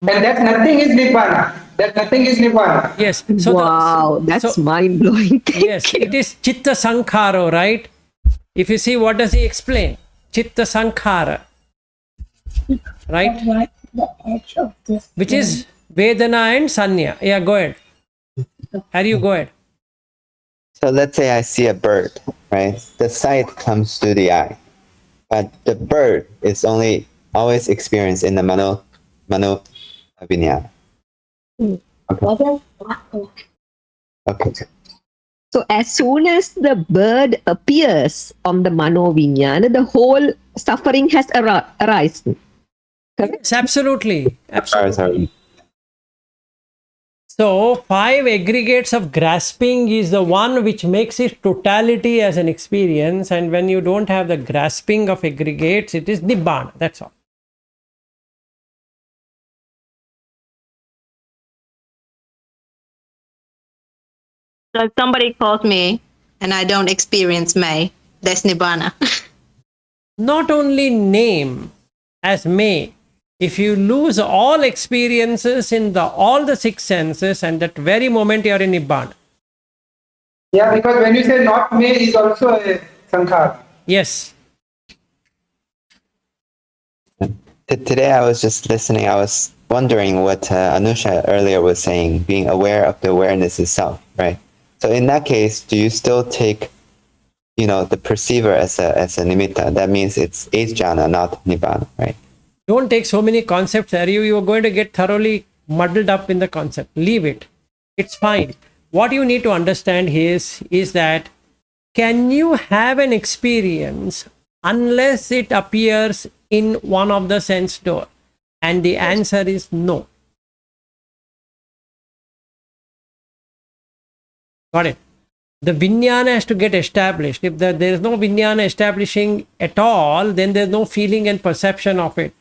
And that nothing is Nibbana. That nothing is Nibbana. Yes. So wow, that's mind-blowing. Yes, it is chitta sankhara, right? If you see, what does he explain? Chitta sankhara. Right? The edge of this. Which is Vedana and Sanya. Yeah, go ahead. Ariyu, go ahead. So let's say I see a bird, right? The sight comes to the eye, but the bird is only always experienced in the mano vinyana. Okay. So as soon as the bird appears on the mano vinyana, the whole suffering has arisen. Yes, absolutely. Sorry. So 5 aggregates of grasping is the one which makes it totality as an experience, and when you don't have the grasping of aggregates, it is Nibbana. That's all. So if somebody calls me and I don't experience May, that's Nibbana. Not only name as May, if you lose all experiences in all the 6 senses, and that very moment you are in Nibbana. Yeah, because when you say not me is also a sankhara. Yes. Today I was just listening. I was wondering what Anusha earlier was saying, being aware of the awareness itself, right? So in that case, do you still take, the perceiver as a nimitta? That means it's 8th jhana, not nibbana, right? Don't take so many concepts, Aryu. You are going to get thoroughly muddled up in the concept. Leave it. It's fine. What you need to understand is that can you have an experience unless it appears in one of the sense door? And the answer is no. Got it? The vijnana has to get established. If there is no vijnana establishing at all, then there's no feeling and perception of it.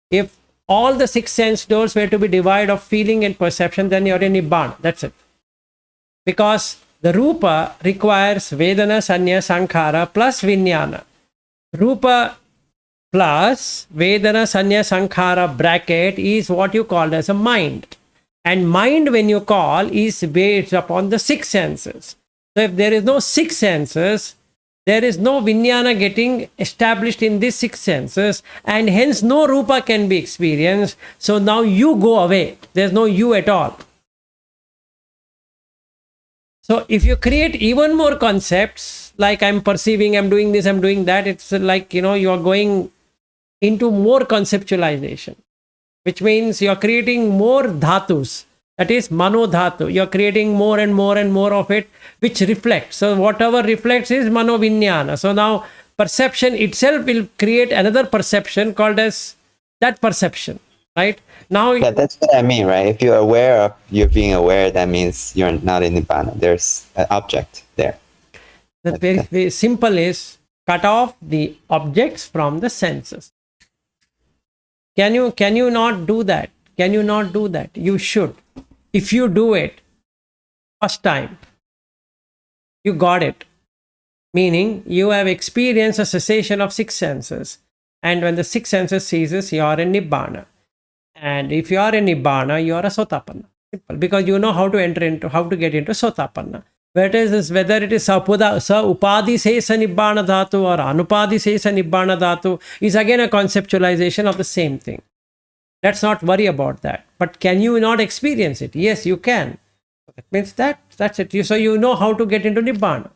If all the 6 sense doors were to be devoid of feeling and perception, then you're in Nibbana. That's it. Because the Rupa requires Vedana, Sanya, Sankhara plus Vijnana. Rupa plus Vedana, Sanya, Sankhara bracket is what you call as a mind. And mind, when you call, is based upon the 6 senses. So if there is no 6 senses, there is no Vijnana getting established in these 6 senses, and hence no Rupa can be experienced. So now you go away. There's no you at all. So if you create even more concepts, like I'm perceiving, I'm doing this, I'm doing that, it's like, you are going into more conceptualization, which means you're creating more dhatus. That is mano dhatu. You're creating more and more and more of it, which reflects. So whatever reflects is mano vijnana. So now perception itself will create another perception called as that perception, right? Now, Yeah, that's what I mean, right? If you're aware of you're being aware, that means you're not in Nibbana. There's an object there. the very, very simple is cut off the objects from the senses. Can you not do that? Can you not do that? You should. If you do it first time, you got it. Meaning you have experienced a cessation of 6 senses. And when the 6 senses ceases, you are in Nibbana. And if you are in Nibbana, you are a Sotapanna. Simple. Because you know how to get into Sotapanna. Whether it is Upadhi Sesa Nibbana Dhatu or Anupadhi Sesa Nibbana Dhatu is again a conceptualization of the same thing. Let's not worry about that. But can you not experience it? Yes, you can. That means that's it. So you know how to get into Nibbana.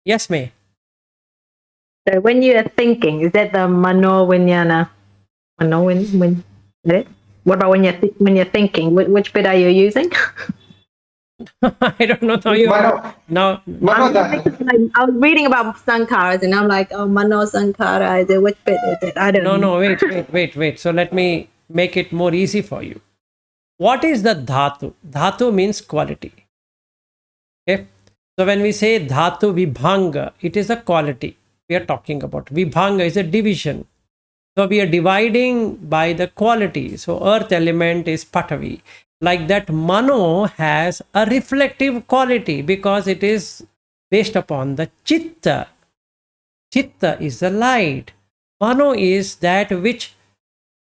Yes, May. So when you are thinking, is that the mano vijnana? What about when you're thinking? Which bit are you using? I don't know how you now. Mano dhatu. I was reading about sankharas and I'm like, oh, mano sankhara, is it, which bit is it? I don't know. No, wait. So let me make it more easy for you. What is the dhatu? Dhatu means quality. Okay. So when we say dhatu vibhanga, it is a quality we are talking about. Vibhanga is a division. So we are dividing by the quality. So earth element is patavi. Like that, mano has a reflective quality because it is based upon the chitta. Chitta is the light. Mano is that which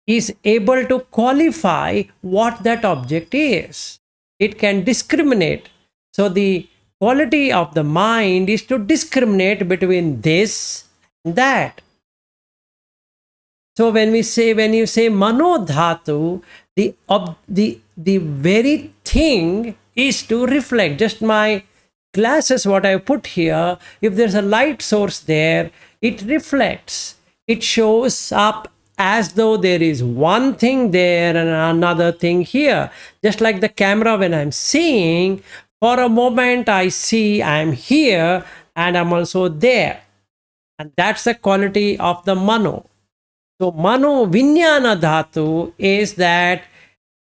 is able to qualify what that object is. It can discriminate. So the quality of the mind is to discriminate between this and that. So when you say mano dhatu, the very thing is to reflect. Just my glasses, what I put here, if there's a light source there, it reflects. It shows up as though there is one thing there and another thing here. Just like the camera, when I'm seeing, for a moment I see I'm here and I'm also there. And that's the quality of the mano. So mano vijnana dhatu is that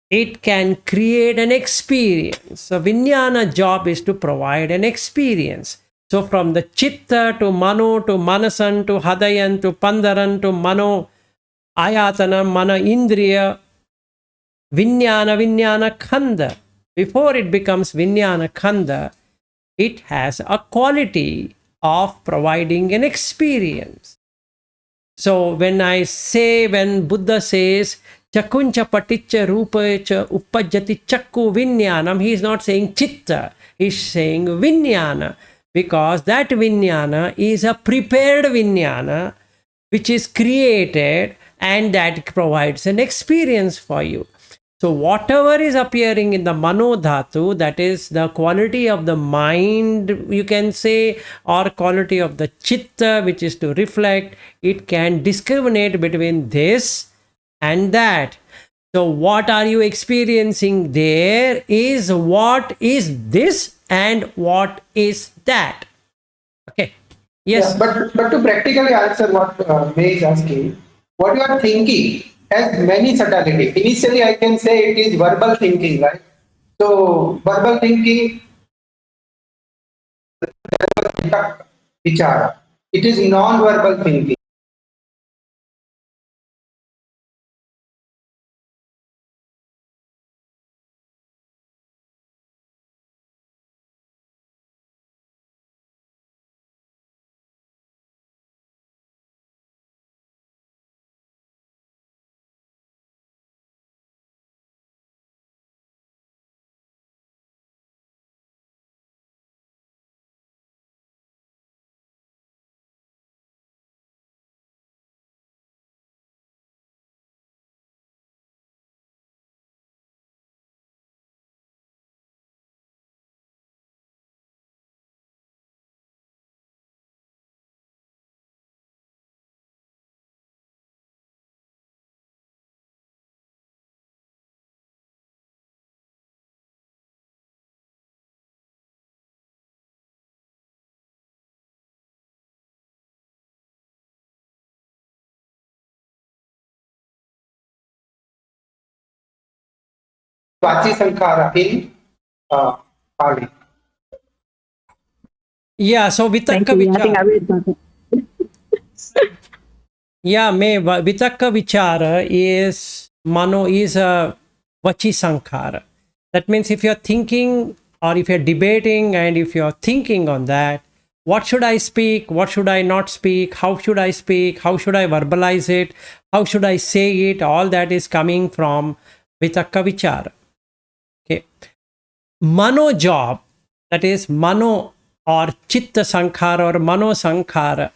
it can create an experience. So vijnana job is to provide an experience. So from the chitta to mano to manasan to hadayan to pandaran to mano ayatana, mana indriya, vijnana khanda. Before it becomes vijnana khanda, it has a quality of providing an experience. So when Buddha says chakuncha paticca rupacha uppajjati chakku vijnanam, he is not saying chitta, he is saying vijnana, because that vijnana is a prepared vijnana which is created and that provides an experience for you. So whatever is appearing in the mano dhatu, that is the quality of the mind, you can say, or quality of the chitta, which is to reflect, it can discriminate between this and that. So what are you experiencing there is what is this and what is that. Okay. Yes. Yeah, but to practically answer what May is asking, what you are thinking has many subtlety. Initially, I can say it is verbal thinking, right? So verbal thinking, vichara. It is non-verbal thinking. Vachi Sankara in Pali. Yeah. So Thank vitakka you. I think I vichara. will. Yeah, vitakka vichara is mano is a vachi sankhara. That means if you're thinking or if you're debating and if you're thinking on that, what should I speak? What should I not speak? How should I speak? How should I verbalize it? How should I say it? All that is coming from vitakka vichara. Okay. Mano job, that is mano or chitta sankhara or mano sankhara,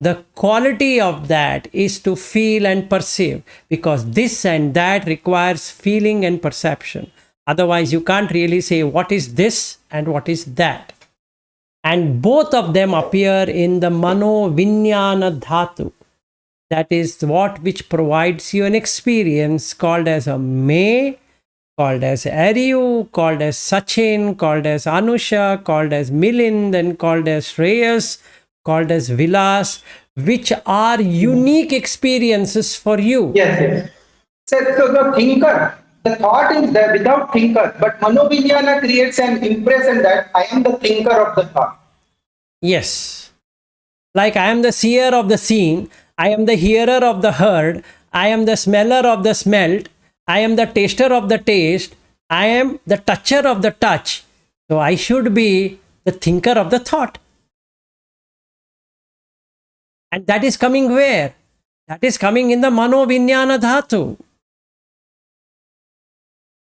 the quality of that is to feel and perceive, because this and that requires feeling and perception. Otherwise, you can't really say what is this and what is that. And both of them appear in the mano vinyana dhatu. That is what which provides you an experience called as a may, called as Aryu, called as Sachin, called as Anusha, called as Milind, and called as Shreyas, called as Vilas, which are unique experiences for you. Yes, yes. So the thinker, the thought is there without thinker, but Manovinyana creates an impression that I am the thinker of the thought. Yes. Like I am the seer of the seen, I am the hearer of the heard, I am the smeller of the smelt, I am the taster of the taste, I am the toucher of the touch. So I should be the thinker of the thought. And that is coming where? That is coming in the mano vinyana dhatu.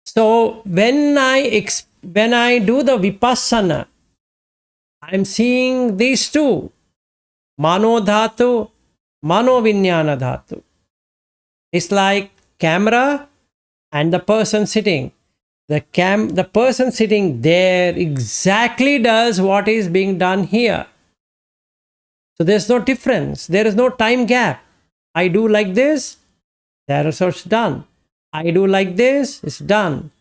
So when I do the vipassana, I'm seeing these two, mano dhatu, mano vinyana dhatu. It's like camera and the person sitting. The person sitting there exactly does what is being done here. So there's no difference. There is no time gap. I do like this, there is it's done. I do like this, it's done.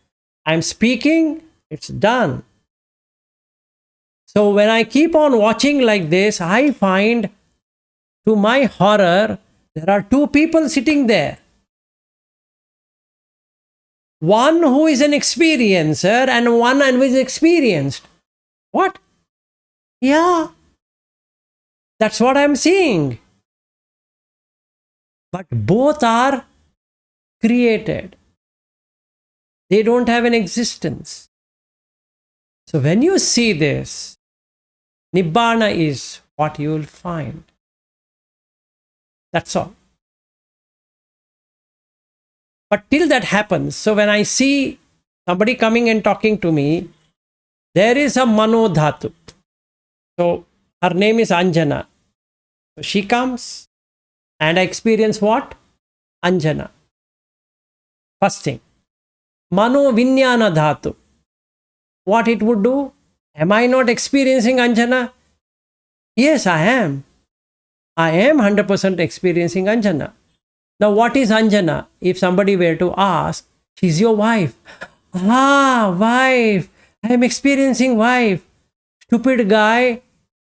I'm speaking, it's done. So when I keep on watching like this, I find, to my horror, there are two people sitting there. One who is an experiencer and one who is experienced. What? Yeah, that's what I'm seeing. But both are created. They don't have an existence. So when you see this, Nibbana is what you will find. That's all. But till that happens, so when I see somebody coming and talking to me, there is a mano dhatu. So her name is Anjana. So she comes and I experience what? Anjana. First thing. Mano Vinyana Dhatu. What it would do? Am I not experiencing Anjana? Yes, I am. I am 100% experiencing Anjana. Now, what is Anjana? If somebody were to ask, she's your wife. Ah, wife. I am experiencing wife. Stupid guy.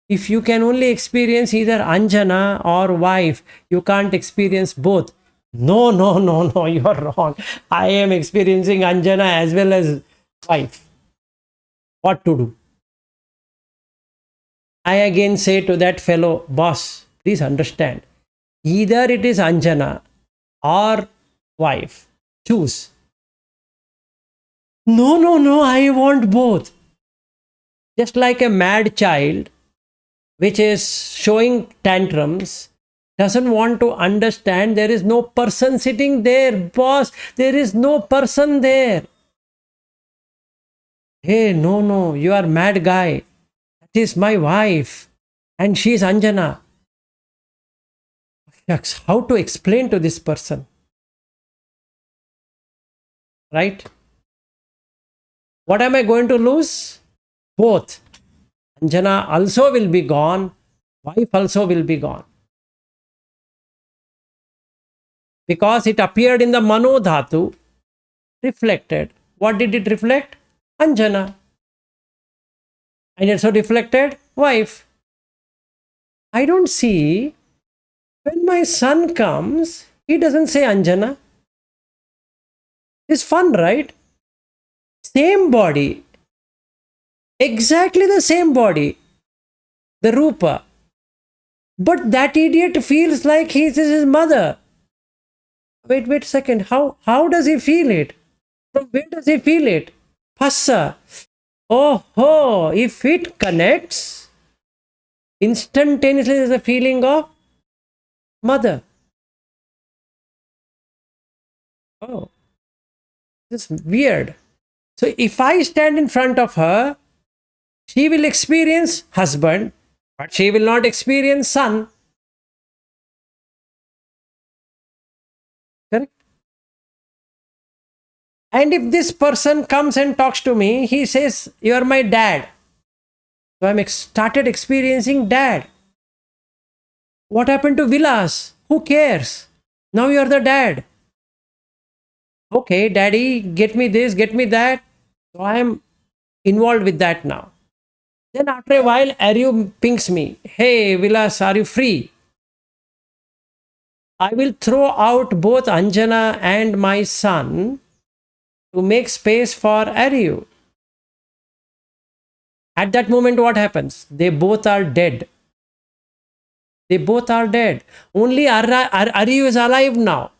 If you can only experience either Anjana or wife, you can't experience both. No, no, no, no, you are wrong. I am experiencing Anjana as well as wife. What to do? I again say to that fellow, boss, please understand. Either it is Anjana or wife. Choose. No, no, no, I want both. Just like a mad child, which is showing tantrums, doesn't want to understand there is no person sitting there. Boss, there is no person there. Hey, no, no, you are mad guy. That is my wife. And she is Anjana. Shucks, how to explain to this person? Right? What am I going to lose? Both. Anjana also will be gone. Wife also will be gone. Because it appeared in the Mano Dhatu, reflected. What did it reflect? Anjana. And it also reflected wife. I don't see, when my son comes, he doesn't say Anjana. It's fun, right? Same body. Exactly the same body. The Rupa. But that idiot feels like he is his mother. Wait a second. How does he feel it? From where does he feel it? Phassa. Oh, if it connects, instantaneously there's a feeling of mother. Oh, this is weird. So if I stand in front of her, she will experience husband, but she will not experience son. Correct? And if this person comes and talks to me, he says, you are my dad. So I'm started experiencing dad. What happened to Vilas? Who cares? Now you are the dad. Okay, daddy, get me this, get me that. So I am involved with that now. Then after a while, Aryu pings me. Hey, Vilas, are you free? I will throw out both Anjana and my son to make space for Aryu. At that moment, what happens? They both are dead. They both are dead. Only Aryu is alive now.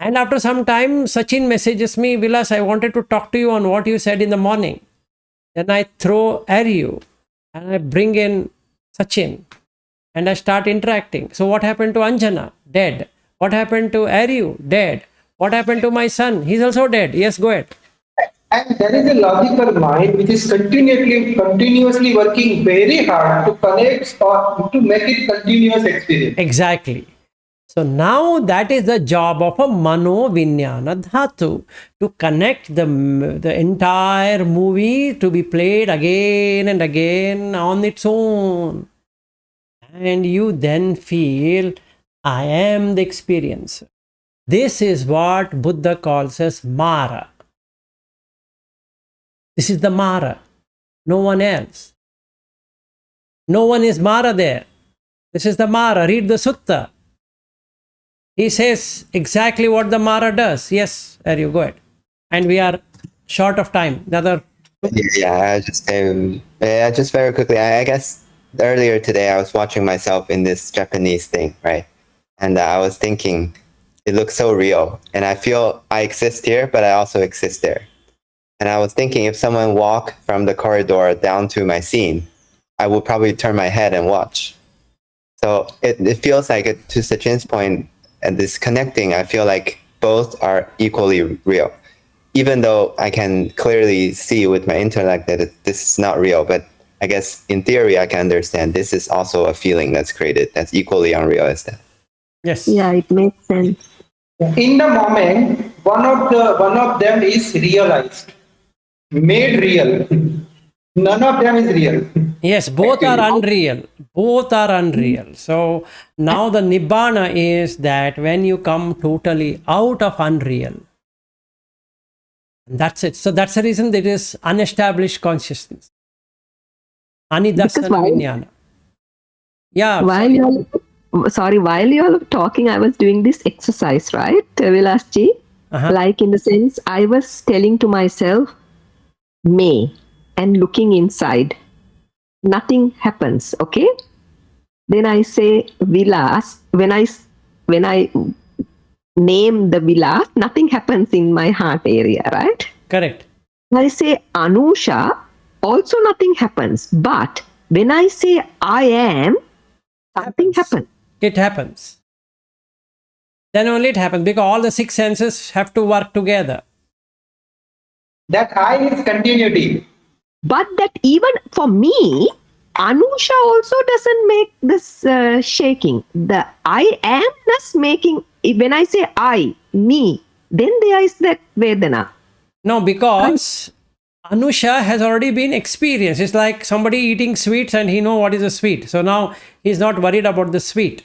And after some time, Sachin messages me, Vilas, I wanted to talk to you on what you said in the morning. Then I throw Aryu and I bring in Sachin and I start interacting. So what happened to Anjana? Dead. What happened to Aryu? Dead. What happened to my son? He's also dead. Yes, go ahead. And there is a logical mind which is continuously working very hard to connect or to make it continuous experience. Exactly. So now that is the job of a Mano Vinyana Dhatu, to connect the entire movie to be played again and again on its own. And you then feel, I am the experiencer. This is what Buddha calls as Mara. This is the Mara. No one else. No one is Mara there. This is the Mara. Read the Sutta. He says exactly what the Mara does. Yes, Aryu, go ahead. And we are short of time. Yeah, just very quickly. I guess earlier today I was watching myself in this Japanese thing, right? And I was thinking, it looks so real, and I feel I exist here, but I also exist there. And I was thinking, if someone walked from the corridor down to my scene, I would probably turn my head and watch. So it feels like, to Sachin's point, and this connecting, I feel like both are equally real. Even though I can clearly see with my intellect that this is not real, but I guess in theory I can understand this is also a feeling that's created that's equally unreal as that. Yes. Yeah, it makes sense. In the moment, one of them is realized, made real. None of them is real. Yes, both are Actually. unreal. Both are unreal. So now the Nibbana is that when you come totally out of unreal, that's it. So that's the reason there is unestablished consciousness. Because Anidasana Vinyana. Yeah, while while you all were talking, I was doing this exercise, right, Vilasji? Uh-huh. Like in the sense, I was telling to myself, may, and looking inside. Nothing happens, okay? Then I say Vilas. When I name the Vilas, nothing happens in my heart area, right? Correct. I say Anusha, also nothing happens. But when I say I am, something happens. It happens. Then only it happens because all the six senses have to work together. That I is continuity. But that even for me, Anusha also doesn't make this shaking. The I amness making, when I say I, me, then there is that Vedana. No, because Anusha has already been experienced. It's like somebody eating sweets and he know what is a sweet. So now he's not worried about the sweet,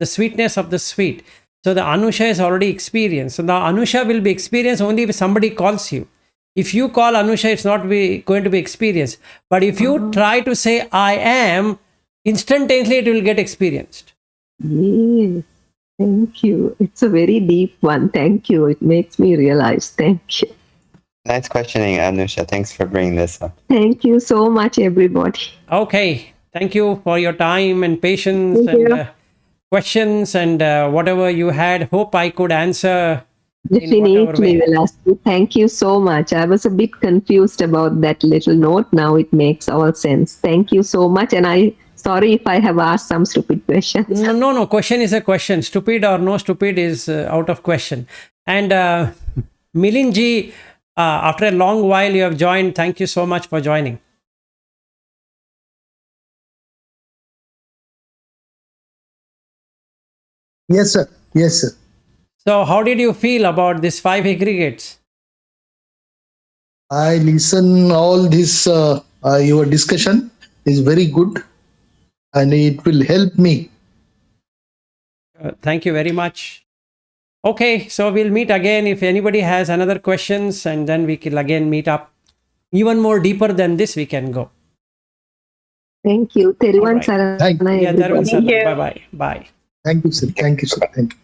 the sweetness of the sweet. So the Anusha is already experienced. So now Anusha will be experienced only if somebody calls you. If you call Anusha, it's not going to be experienced. But if you try to say I am, instantaneously it will get experienced. Yes, thank you. It's a very deep one. Thank you. It makes me realize. Thank you. Nice questioning, Anusha. Thanks for bringing this up. Thank you so much, everybody. Okay. Thank you for your time and patience Thank you. and questions and whatever you had. Hope I could answer in whatever Definitely, way. Vilasji. Thank you so much. I was a bit confused about that little note. Now it makes all sense. Thank you so much. And I sorry if I have asked some stupid questions. No. Question is a question. Stupid or no stupid is out of question. And Milinji, after a long while you have joined. Thank you so much for joining. Yes, sir. Yes, sir. So how did you feel about these 5 aggregates? I listen all this. Your discussion is very good, and it will help me. Thank you very much. Okay, so we'll meet again if anybody has another questions, and then we can again meet up. Even more deeper than this, we can go. Thank you. Teruvan All right. Sarana, Thank you. Yeah, everybody. Darwin, bye bye. Bye. Thank you, sir. Thank you, sir. Thank you.